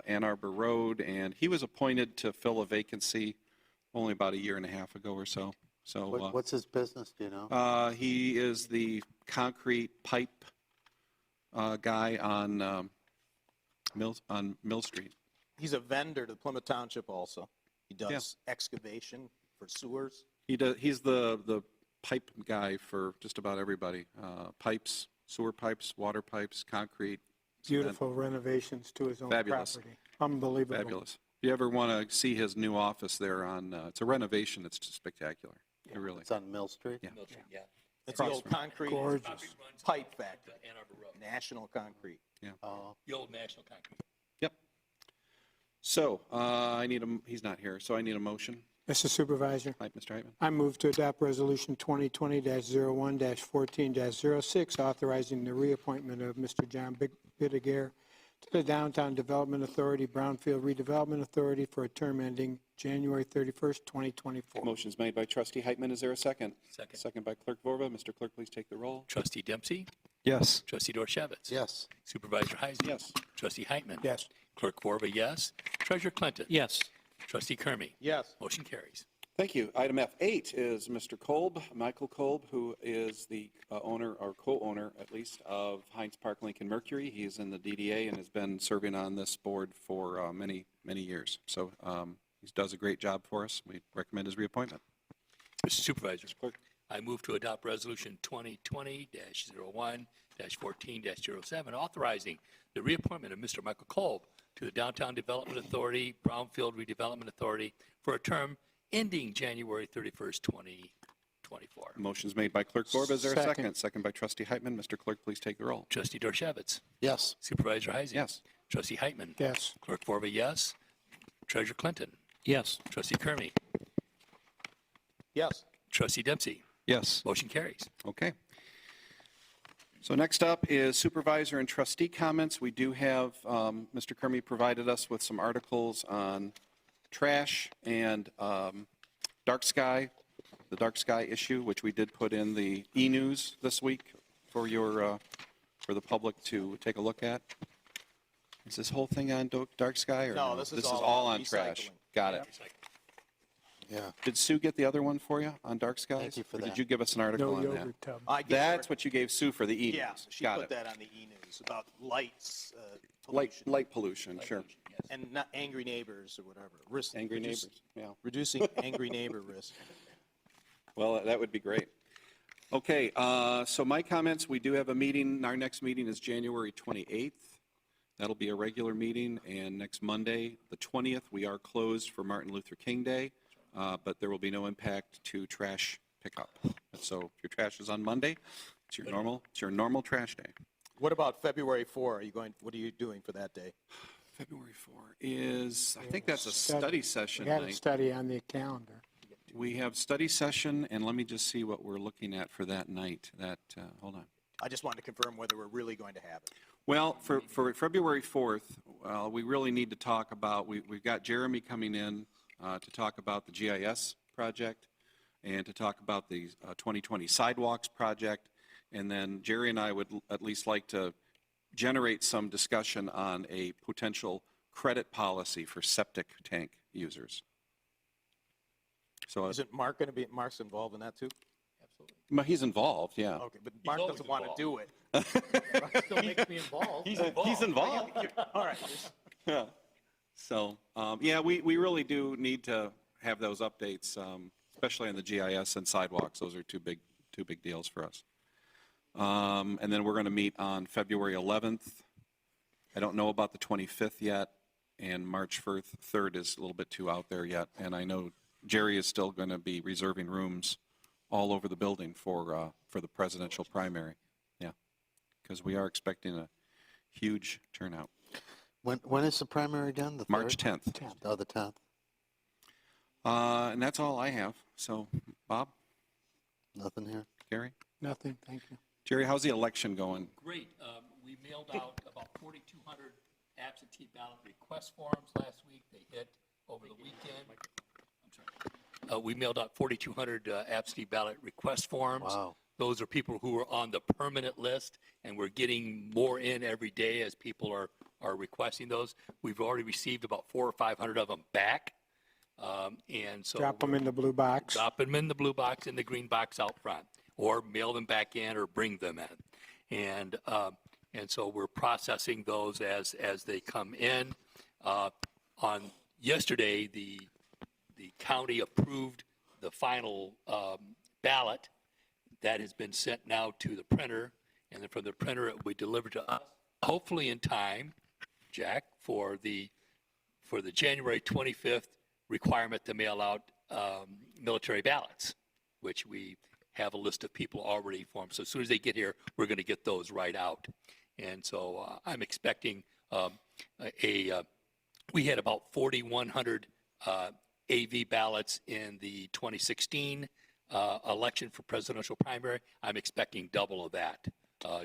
Ann Arbor Road, and he was appointed to fill a vacancy only about a year and a half ago or so. So What's his business, do you know? he is the concrete pipe guy on Mill Street. He's a vendor to Plymouth Township also. He does excavation for sewers. He's the pipe guy for just about everybody. Pipes, sewer pipes, water pipes, concrete. Beautiful renovations to his own Fabulous. property. Unbelievable. Fabulous. If you ever want to see his new office there on, it's a renovation that's just spectacular. It really. It's on Mill Street? Yeah. Yeah. It's the old concrete Gorgeous. pipe factory, Ann Arbor Road. National Concrete. The old National Concrete. Yep. So I need he's not here, so I need a motion. Mr. Supervisor, Hi, Mr. Heitman. I move to adopt Resolution 2020-01-14-06, authorizing the reappointment of Mr. John Bidiger to the Downtown Development Authority, Brownfield Redevelopment Authority for a term ending January 31st, 2024. Motion's made by Trustee Heitman. Is there a second? Second. Second by Clerk Vorba. Mr. Clerk, please take the roll. Trustee Dempsey. Yes. Trustee Dorchevitz. Yes. Supervisor Heisey. Yes. Trustee Heitman. Yes. Clerk Vorba, yes. Treasurer Clinton. Yes. Trustee Kermy. Yes. Motion carries. Thank you. Item F8 is Mr. Kolb, Michael Kolb, who is the owner or co-owner, at least, of Heinz Park Lincoln Mercury. He's in the DDA and has been serving on this board for many, many years. So he does a great job for us. We recommend his reappointment. Mr. Supervisor. Clerk. I move to adopt Resolution 2020-01-14-07, authorizing the reappointment of Mr. Michael Kolb to the Downtown Development Authority, Brownfield Redevelopment Authority for a term ending January 31st, 2024. Motion's made by Clerk Vorba. Is there a second? Second. Second by Trustee Heitman. Mr. Clerk, please take the roll. Trustee Dorchevitz. Yes. Supervisor Heisey. Yes. Trustee Heitman. Yes. Clerk Vorba, yes. Treasurer Clinton. Yes. Trustee Kermy. Yes. Trustee Dempsey. Yes. Motion carries. Okay. So next up is supervisor and trustee comments. We do have, Mr. Kermy provided us with some articles on trash and dark sky, the dark sky issue, which we did put in the e-news this week for for the public to take a look at. Is this whole thing on dark sky or No, this is all all on on trash? recycling. Got it. Yeah. Did Sue get the other one for you on dark skies? Thank you for Or did that. you give us an article No on that? yogurt tub. I gave That's her- what you gave Sue for the e-news. Yeah, she Got put it. that on the e-news about lights, Light, pollution, light pollution, sure. and not angry neighbors or whatever. Risk, Angry neighbors, yeah. Reducing angry neighbor risk. Well, that would be great. Okay, so my comments, we do have a meeting. Our next meeting is January 28th. That'll be a regular meeting, and next Monday, the 20th, we are closed for Martin Luther King Day, but there will be no impact to trash pickup. So if your trash is on Monday, it's your normal trash day. What about February 4? What are you doing for that day? February 4 is, I think that's a study session We had a night. study on the calendar. We have study session, and let me just see what we're looking at for that night. Hold on. I just wanted to confirm whether we're really going to have it. Well, for February 4th, we really need to talk about, we've got Jeremy coming in to talk about the GIS project and to talk about the 2020 sidewalks project. And then Jerry and I would at least like to generate some discussion on a potential credit policy for septic tank users. So Isn't Mark going to be, Mark's involved in that too? he's involved, yeah. Okay, but Mark always doesn't want to do it. Still makes me involved. He's involved. All right. Yeah. So, yeah, we really do need to have those updates, especially on the GIS and sidewalks. Those are two big deals for us. And then we're going to meet on February 11th I don't know about the 25th yet, and March 3rd is a little bit too out there yet. And I know Jerry is still going to be reserving rooms all over the building for the presidential primary. Yeah, because we are expecting a huge turnout. When is the primary again? The March 3rd? 10th. Oh, the 10th. And that's all I have. So, Bob, Nothing here. Gary, Nothing, thank you. Jerry, how's the election going? Great. We mailed out about 4,200 absentee ballot request forms last week. They hit over the weekend. I'm sorry. We mailed out 4,200 absentee ballot request forms. Wow. Those are people who are on the permanent list, and we're getting more in every day as people are requesting those. We've already received about 400 or 500 of them back. And so Drop them in the blue box. drop them in the blue box in the green box out front, or mail them back in or bring them in. And so we're processing those as they come in. On yesterday, the county approved the final ballot that has been sent now to the printer, and then from the printer it will be delivered to us, hopefully in time, Jack, for the January 25th requirement to mail out military ballots, which we have a list of people already formed. So as soon as they get here, we're going to get those right out. And so I'm expecting we had about 4,100 AV ballots in the 2016 election for presidential primary. I'm expecting double of that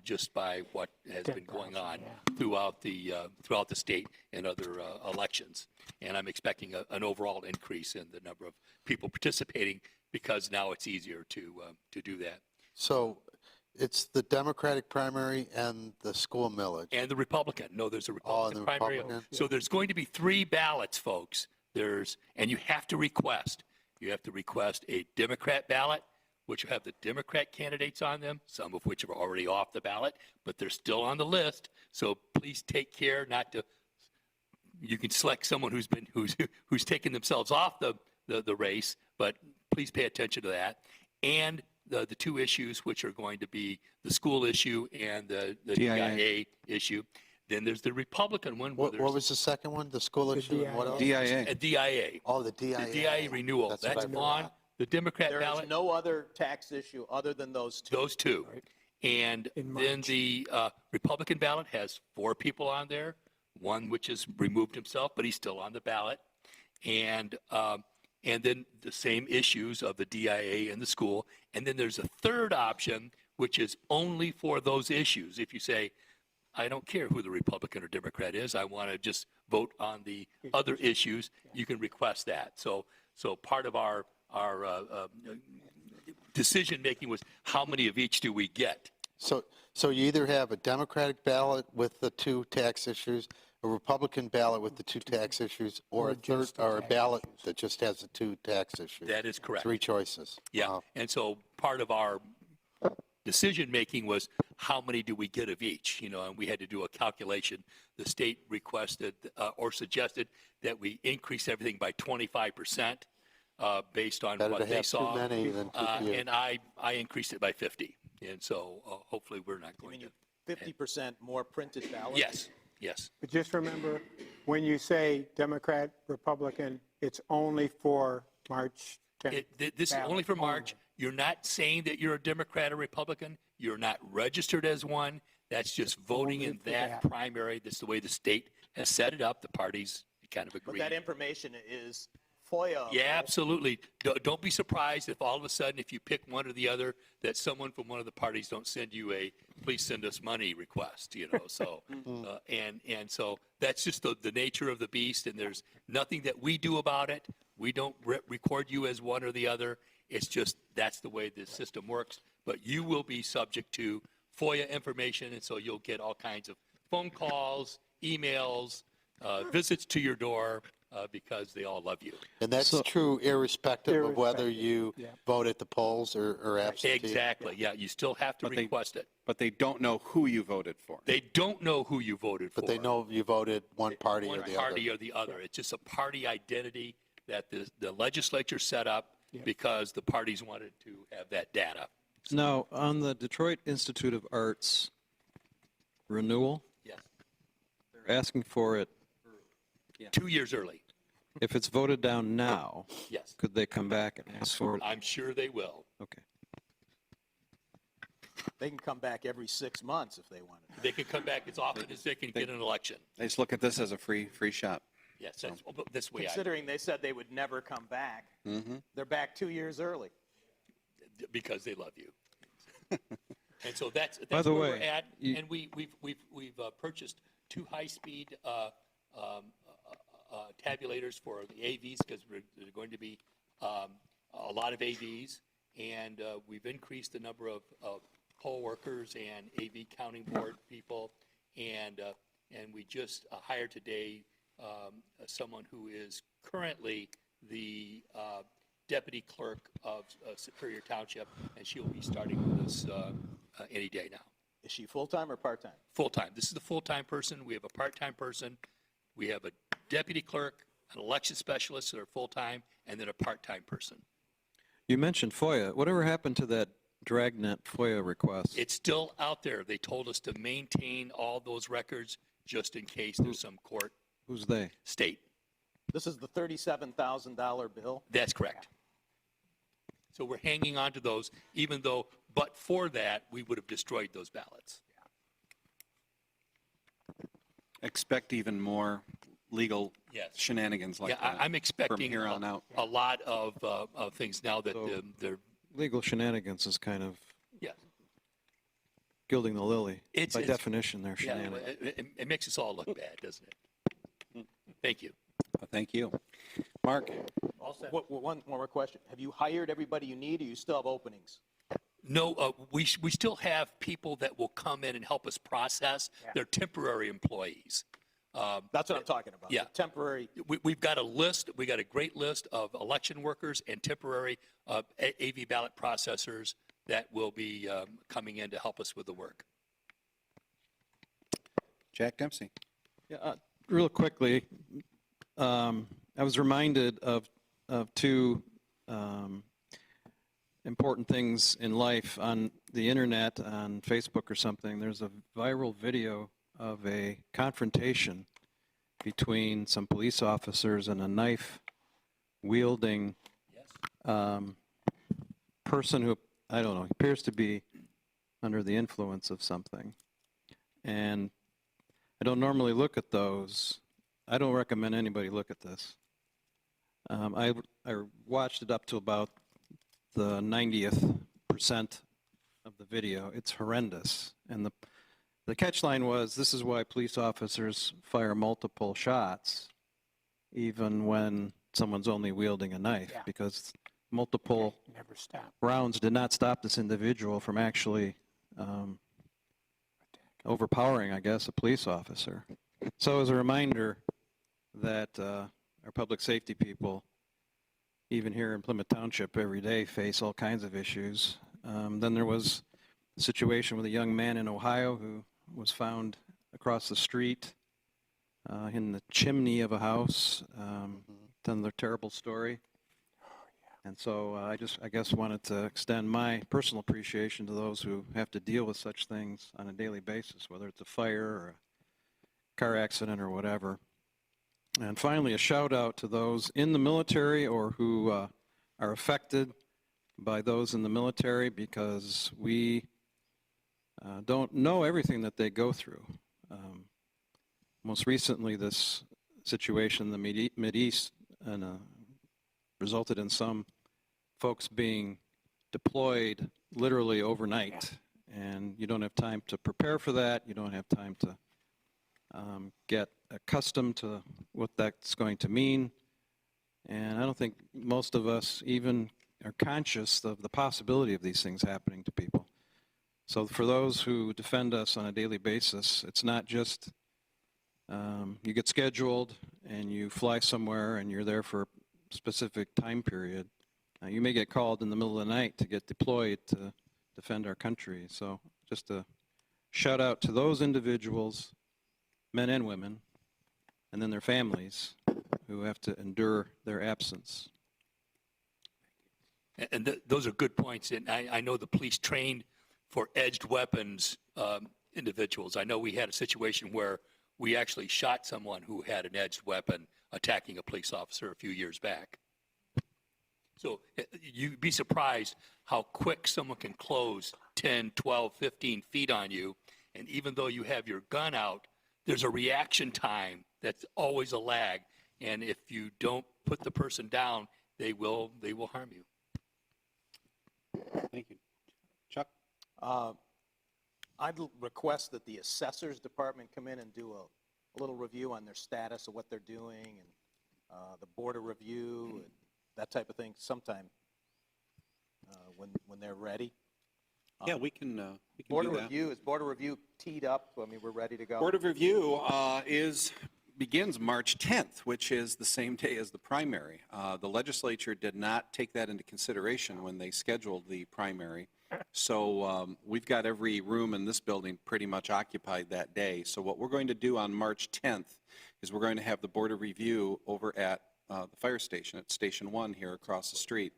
just by what has been going on throughout the state and other elections. And I'm expecting an overall increase in the number of people participating because now it's easier to do that. So it's the Democratic primary and the school millage. And the Republican. No, there's a Republican primary. Republican? So there's going to be 3 ballots, folks. And you have to request. You have to request a Democrat ballot, which will have the Democrat candidates on them, some of which are already off the ballot, but they're still on the list. So please take care not to. You can select someone who's taken themselves off the race, but please pay attention to that. And the 2 issues, which are going to be the school issue and the DIA issue. Then there's the Republican one. What was the second one? The school issue and what else? DIA. A DIA. Oh, the DIA. The DIA renewal. That's what I knew on about. the Democrat There ballot. is no other tax issue other than those two. Those 2. And then the Republican ballot has 4 people on there, one which has removed himself, but he's still on the ballot. And then the same issues of the DIA and the school. And then there's a third option, which is only for those issues. If you say, I don't care who the Republican or Democrat is, I want to just vote on the other issues, you can request that. So part of our decision-making was how many of each do we get? So you either have a Democratic ballot with the 2 tax issues, a Republican ballot with the 2 tax issues, or a ballot that just has the 2 tax issues. That is correct. 3 choices. Yeah, Wow. and so part of our decision-making was how many do we get of each, and we had to do a calculation. The state requested or suggested that we increase everything by 25% based on Better what to they have saw. too many than too few. And I increased it by 50, and so hopefully we're not going to. 50% more printed ballots? Yes. But just remember, when you say Democrat, Republican, it's only for March 10th. This is ballot only for March. You're not saying that you're a Democrat or Republican. You're not registered as one. That's just voting in that primary. That's the way the state has set it up. The parties kind of agree. But that information is FOIA. Yeah, absolutely. Don't be surprised if all of a sudden, if you pick one or the other, that someone from one of the parties don't send you a "please send us money" request. So and so that's just the nature of the beast. And there's nothing that we do about it. We don't record you as one or the other. It's just that's the way the system works. But you will be subject to FOIA information, and so you'll get all kinds of phone calls, emails, visits to your door. Because they all love you. And that's true irrespective of whether you vote at the polls or absentee? Exactly, yeah. You still have to request it. But they don't know who you voted for. They don't know who you voted for. But they know you voted one party or the One other. party or the other. It's just a party identity that the legislature set up because the parties wanted to have that data. Now, on the Detroit Institute of Arts renewal, Yes. asking for it, 2 years early. if it's voted down now, Yes. could they come back and ask for it? I'm sure they will. Okay. They can come back every 6 months if they wanted. They can come back as often as they can get an election. They just look at this as a free shot. Yes, that's this way. Considering they said they would never come back, they're back 2 years early. Because they love you. And so that's By the where way, we're at. you- And we've purchased 2 high-speed tabulators for the AVs because there's going to be a lot of AVs, and we've increased the number of poll workers and AV counting board people, and we just hired today someone who is currently the deputy clerk of Superior Township, and she'll be starting with us any day now. Is she full-time or part-time? Full-time. This is the full-time person. We have a part-time person. We have a deputy clerk, an election specialist that are full-time, and then a part-time person. You mentioned FOIA. Whatever happened to that Dragnet FOIA request? It's still out there. They told us to maintain all those records just in case there's some court Who's they? state. This is the $37,000 bill? That's correct. So we're hanging on to those, even though, but for that, we would have destroyed those ballots. Expect even more legal Yes. shenanigans like Yeah, that I'm expecting from here on out. a lot of things now that So- they're, Legal shenanigans is kind of yeah. gilding the lily. It's- By it's- definition, they're Yeah, shenanigans. it makes us all look bad, doesn't it? Thank you. Well, thank you. Mark? One more question. Have you hired everybody you need, or you still have openings? No, we still have people that will come in and help us process. They're temporary employees. That's what I'm talking about. Yeah. The temporary. We've got a list, we got a great list of election workers and temporary AV ballot processors that will be coming in to help us with the work. Jack Dempsey? Yeah, real quickly, I was reminded of 2 important things in life on the internet, on Facebook or something. There's a viral video of a confrontation between some police officers and a knife-wielding person who, I don't know, appears to be under the influence of something. And I don't normally look at those. I don't recommend anybody look at this. I watched it up to about the 90th percent of the video. It's horrendous. And the catchline was, this is why police officers fire multiple shots, even when someone's only wielding a knife, because multiple Never stop. rounds did not stop this individual from actually overpowering, I guess, a police officer. So as a reminder that our public safety people, even here in Plymouth Township, every day face all kinds of issues. Then there was a situation with a young man in Ohio who was found across the street in the chimney of a house. Another terrible story. And so I guess wanted to extend my personal appreciation to those who have to deal with such things on a daily basis, whether it's a fire or a car accident or whatever. And finally, a shout out to those in the military or who are affected by those in the military, because we don't know everything that they go through. Most recently, this situation in the Mideast resulted in some folks being deployed literally overnight, and you don't have time to prepare for that. You don't have time to get accustomed to what that's going to mean. And I don't think most of us even are conscious of the possibility of these things happening to people. So for those who defend us on a daily basis, it's not just you get scheduled and you fly somewhere and you're there for a specific time period. You may get called in the middle of the night to get deployed to defend our country. So just a shout out to those individuals, men and women, and then their families who have to endure their absence. And those are good points. And I know the police trained for edged weapons individuals. I know we had a situation where We actually shot someone who had an edged weapon attacking a police officer a few years back. So you'd be surprised how quick someone can close 10, 12, 15 feet on you. And even though you have your gun out, there's a reaction time that's always a lag. And if you don't put the person down, they will harm you. Thank you. Chuck? I'd request that the assessors department come in and do a little review on their status of what they're doing, and the board of review and that type of thing sometime when they're ready. Yeah, we can Board do of that. review, is board of review teed up? I mean, we're ready to go. Board of Review begins March 10th, which is the same day as the primary. The legislature did not take that into consideration when they scheduled the primary. So we've got every room in this building pretty much occupied that day. So what we're going to do on March 10th is we're going to have the Board of Review over at the fire station, at Station 1 here across the street.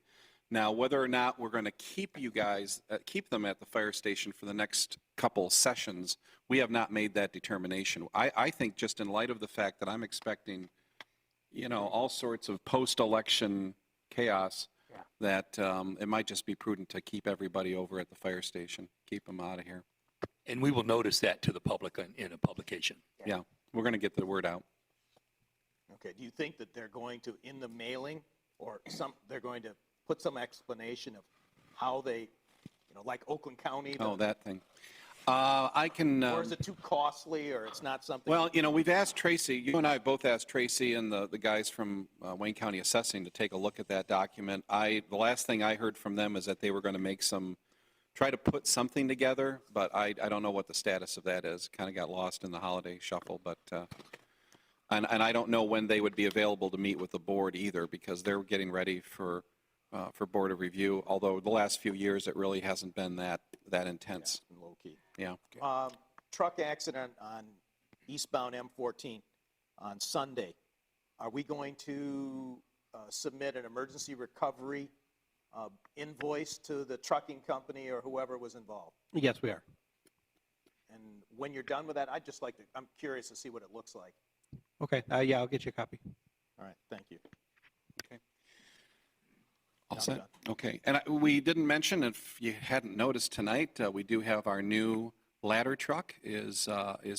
Now, whether or not we're going to keep them at the fire station for the next couple sessions, we have not made that determination. I think just in light of the fact that I'm expecting, all sorts of post-election chaos, that it might just be prudent to keep everybody over at the fire station, keep them out of here. And we will notice that to the public in a publication. Yeah, we're going to get the word out. Okay, do you think that they're going to, in the mailing, or they're going to put some explanation of how they, like Oakland County? Oh, that thing. I can... or is it too costly, or it's not something? Well, we've asked Tracy, you and I both asked Tracy and the guys from Wayne County Assessing to take a look at that document. The last thing I heard from them is that they were going to try to put something together, but I don't know what the status of that is. Kind of got lost in the holiday shuffle, but... And I don't know when they would be available to meet with the board either, because they're getting ready for Board of Review, although the last few years it really hasn't been that intense. Yeah, low-key. Yeah. Truck accident on eastbound M14 on Sunday. Are we going to submit an emergency recovery invoice to the trucking company or whoever was involved? Yes, we are. And when you're done with that, I'm curious to see what it looks like. Okay, yeah, I'll get you a copy. All right, thank you. Okay. All I'm set? done. Okay. And we didn't mention, if you hadn't noticed tonight, we do have our new ladder truck is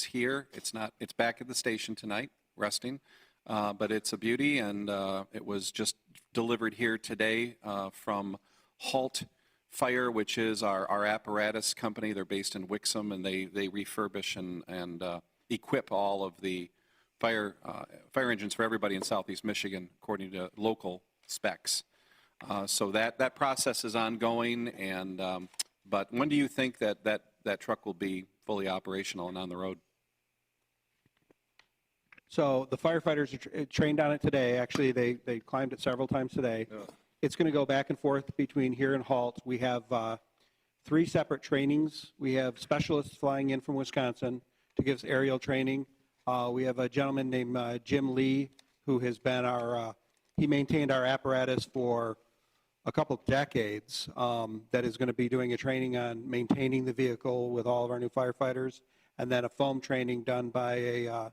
here. It's back at the station tonight, resting, but it's a beauty, and it was just delivered here today from Halt Fire, which is our apparatus company. They're based in Wixom, and they refurbish and equip all of the fire engines for everybody in Southeast Michigan according to local specs. So that process is ongoing, but when do you think that truck will be fully operational and on the road? So the firefighters are trained on it today. Actually, they climbed it several times today. It's going to go back and forth between here and Halt. We have 3 separate trainings. We have specialists flying in from Wisconsin to give us aerial training. We have a gentleman named Jim Lee, who has been he maintained our apparatus for a couple of decades, that is going to be doing a training on maintaining the vehicle with all of our new firefighters, and then a foam training done by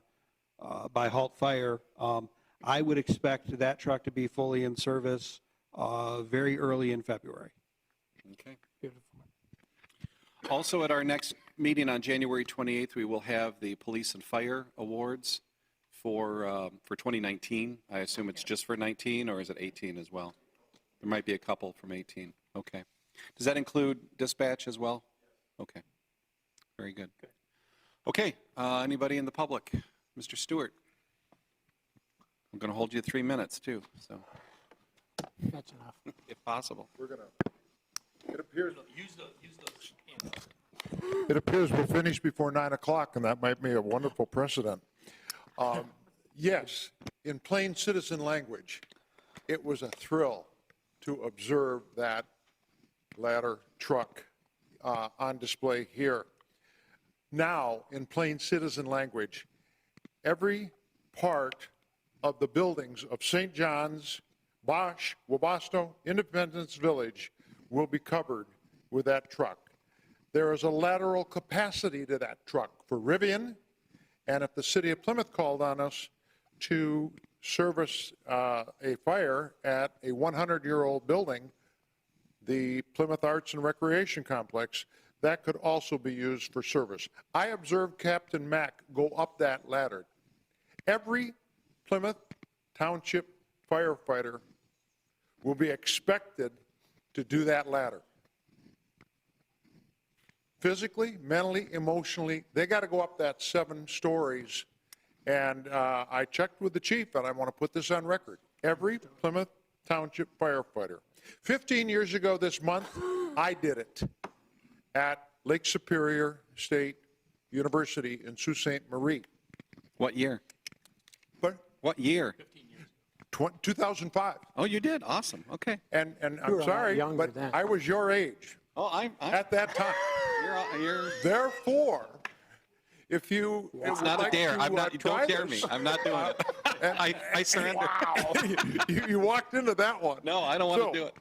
Halt Fire. I would expect that truck to be fully in service very early in February. Okay. Beautiful. Also, at our next meeting on January 28th, we will have the Police and Fire Awards for 2019. I assume it's just for 19, or is it 18 as well? There might be a couple from 18. Okay. Does that include dispatch as well? Okay. Very good. Okay. Anybody in the public? Mr. Stewart. I'm going to hold you 3 minutes, too, so. That's enough. If possible. We're going to, it appears we'll finish before 9 o'clock, and that might be a wonderful precedent. Yes, in plain citizen language, it was a thrill to observe that ladder truck on display here. Now, in plain citizen language, every part of the buildings of St. John's, Bosch, Wabasto, Independence Village will be covered with that truck. There is a lateral capacity to that truck for Rivian And if the city of Plymouth called on us to service a fire at a 100-year-old building, the Plymouth Arts and Recreation Complex, that could also be used for service. I observed Captain Mack go up that ladder. Every Plymouth Township firefighter will be expected to do that ladder. Physically, mentally, emotionally, they got to go up that 7 stories. And I checked with the chief, and I want to put this on record. Every Plymouth Township firefighter. 15 years ago this month, I did it at Lake Superior State University in Sault Ste. Marie. What year? But What year? 2005. Oh, you did? Awesome. Okay. And You I'm were a lot sorry, younger but then. I was your age Oh, I'm at that time. you're Therefore, if you it's would not like a dare. to, I'm not, try don't dare me. this, I'm not doing it. I surrender. you walked into that one. No, I don't want So, to do it.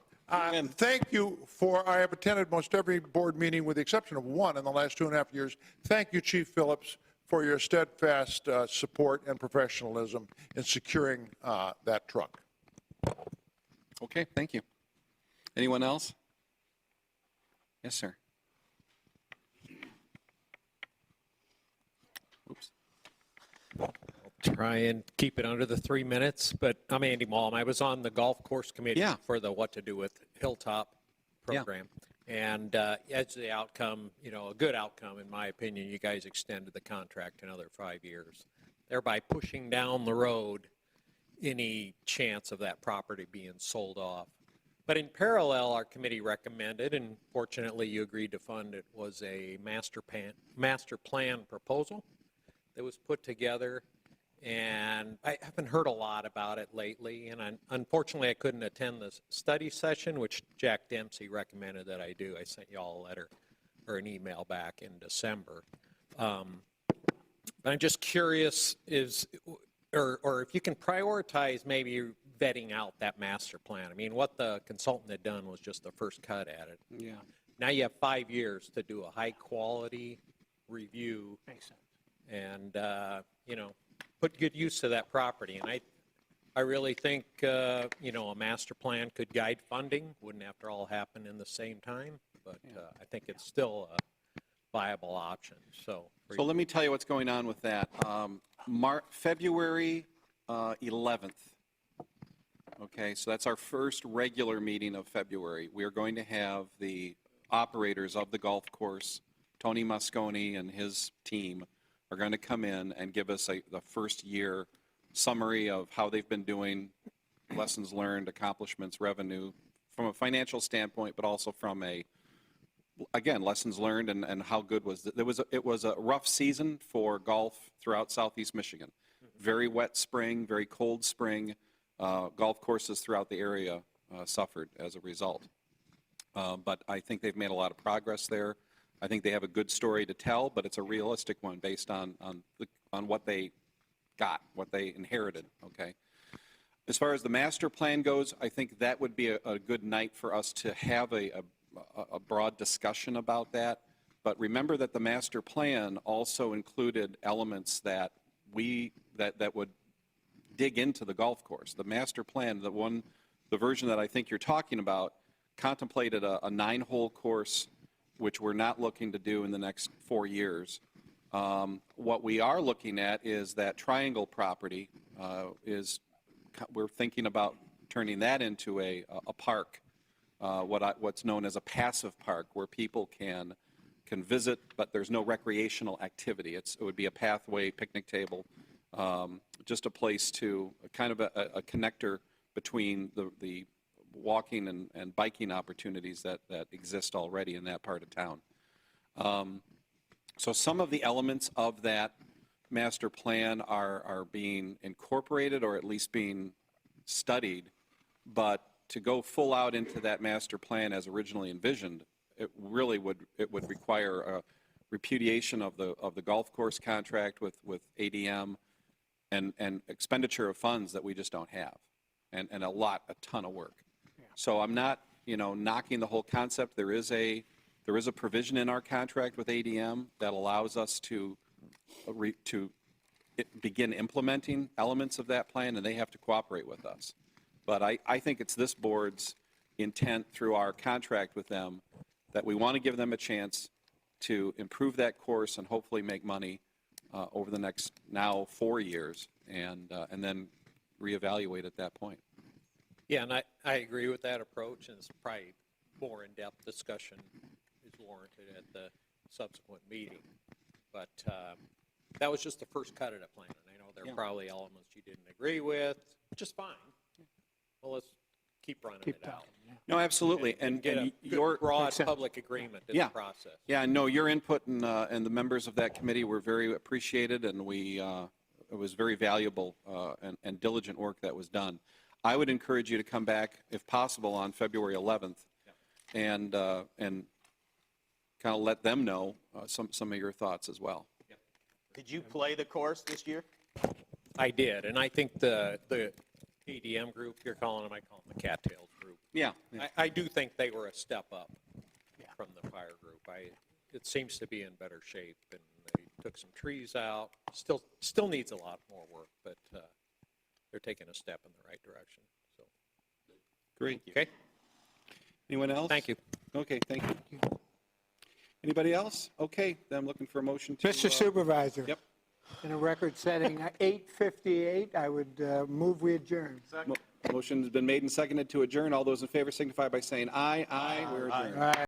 Thank you for, I have attended most every board meeting with the exception of one in the last 2.5 years. Thank you, Chief Phillips, for your steadfast support and professionalism in securing that truck. Okay, thank you. Anyone else? Yes, sir. Oops. Try and keep it under the 3 minutes, but I'm Andy Malm. I was on the golf course committee for the What to Do with Hilltop program. And as the outcome, a good outcome, in my opinion, you guys extended the contract another 5 years, thereby pushing down the road any chance of that property being sold off. But in parallel, our committee recommended, and fortunately you agreed to fund it, was a master plan proposal that was put together. And I haven't heard a lot about it lately, and unfortunately I couldn't attend the study session, which Jack Dempsey recommended that I do. I sent you all a letter or an email back in December. But I'm just curious, or if you can prioritize maybe vetting out that master plan. I mean, what the consultant had done was just the first cut at it. Yeah. Now you have 5 years to do a high-quality review. Makes sense. And, put good use to that property. And I really think, a master plan could guide funding. Wouldn't have to all happen in the same time, but I think it's still a viable option. So let me tell you what's going on with that. February 11th. Okay, so that's our first regular meeting of February. We are going to have the operators of the golf course, Tony Moscone and his team, are going to come in and give us the first year summary of how they've been doing, lessons learned, accomplishments, revenue, from a financial standpoint, but also from again, lessons learned and how good was it. It was a rough season for golf throughout Southeast Michigan. Very wet spring, very cold spring. Golf courses throughout the area suffered as a result. But I think they've made a lot of progress there. I think they have a good story to tell, but it's a realistic one based on what they got, what they inherited, okay? As far as the master plan goes, I think that would be a good night for us to have a broad discussion about that. But remember that the master plan also included elements that would dig into the golf course. The master plan, the version that I think you're talking about, contemplated a 9-hole course, which we're not looking to do in the next 4 years. What we are looking at is that triangle property we're thinking about turning that into a park, what's known as a passive park, where people can visit, but there's no recreational activity. It would be a pathway, picnic table, just a place to kind of a connector between the walking and biking opportunities that exist already in that part of town. So some of the elements of that master plan are being incorporated or at least being studied, but to go full out into that master plan as originally envisioned, it would require a repudiation of the golf course contract with ADM and expenditure of funds that we just don't have, and a ton of work. So I'm not, knocking the whole concept. There is a provision in our contract with ADM that allows us to begin implementing elements of that plan, and they have to cooperate with us. But I think it's this board's intent through our contract with them that we want to give them a chance to improve that course and hopefully make money over the next now 4 years, and then reevaluate at that point. Yeah, and I agree with that approach, and it's probably more in-depth discussion is warranted at the subsequent meeting. But that was just the first cut at a plan, and I know there are probably elements you didn't agree with, which is fine. Well, let's keep running it out. No, absolutely. And get a good, broad public agreement in the process. Yeah, no, your input and the members of that committee were very appreciated, and it was very valuable and diligent work that was done. I would encourage you to come back, if possible, on February 11th and kind of let them know some of your thoughts as well. Did you play the course this year? I did, and I think the ADM group, you're calling them, I call them the cattails group. Yeah. I do think they were a step up from the fire group. It seems to be in better shape, and they took some trees out. Still needs a lot more work, but they're taking a step in the right direction. So, great. Okay. Anyone else? Thank you. Okay, thank you. Anybody else? Okay, then I'm looking for a motion to... Mr. Supervisor. Yep. In a record-setting 8:58, I would move we adjourn. Motion has been made and seconded to adjourn. All those in favor signify by saying aye. Aye. We're adjourned.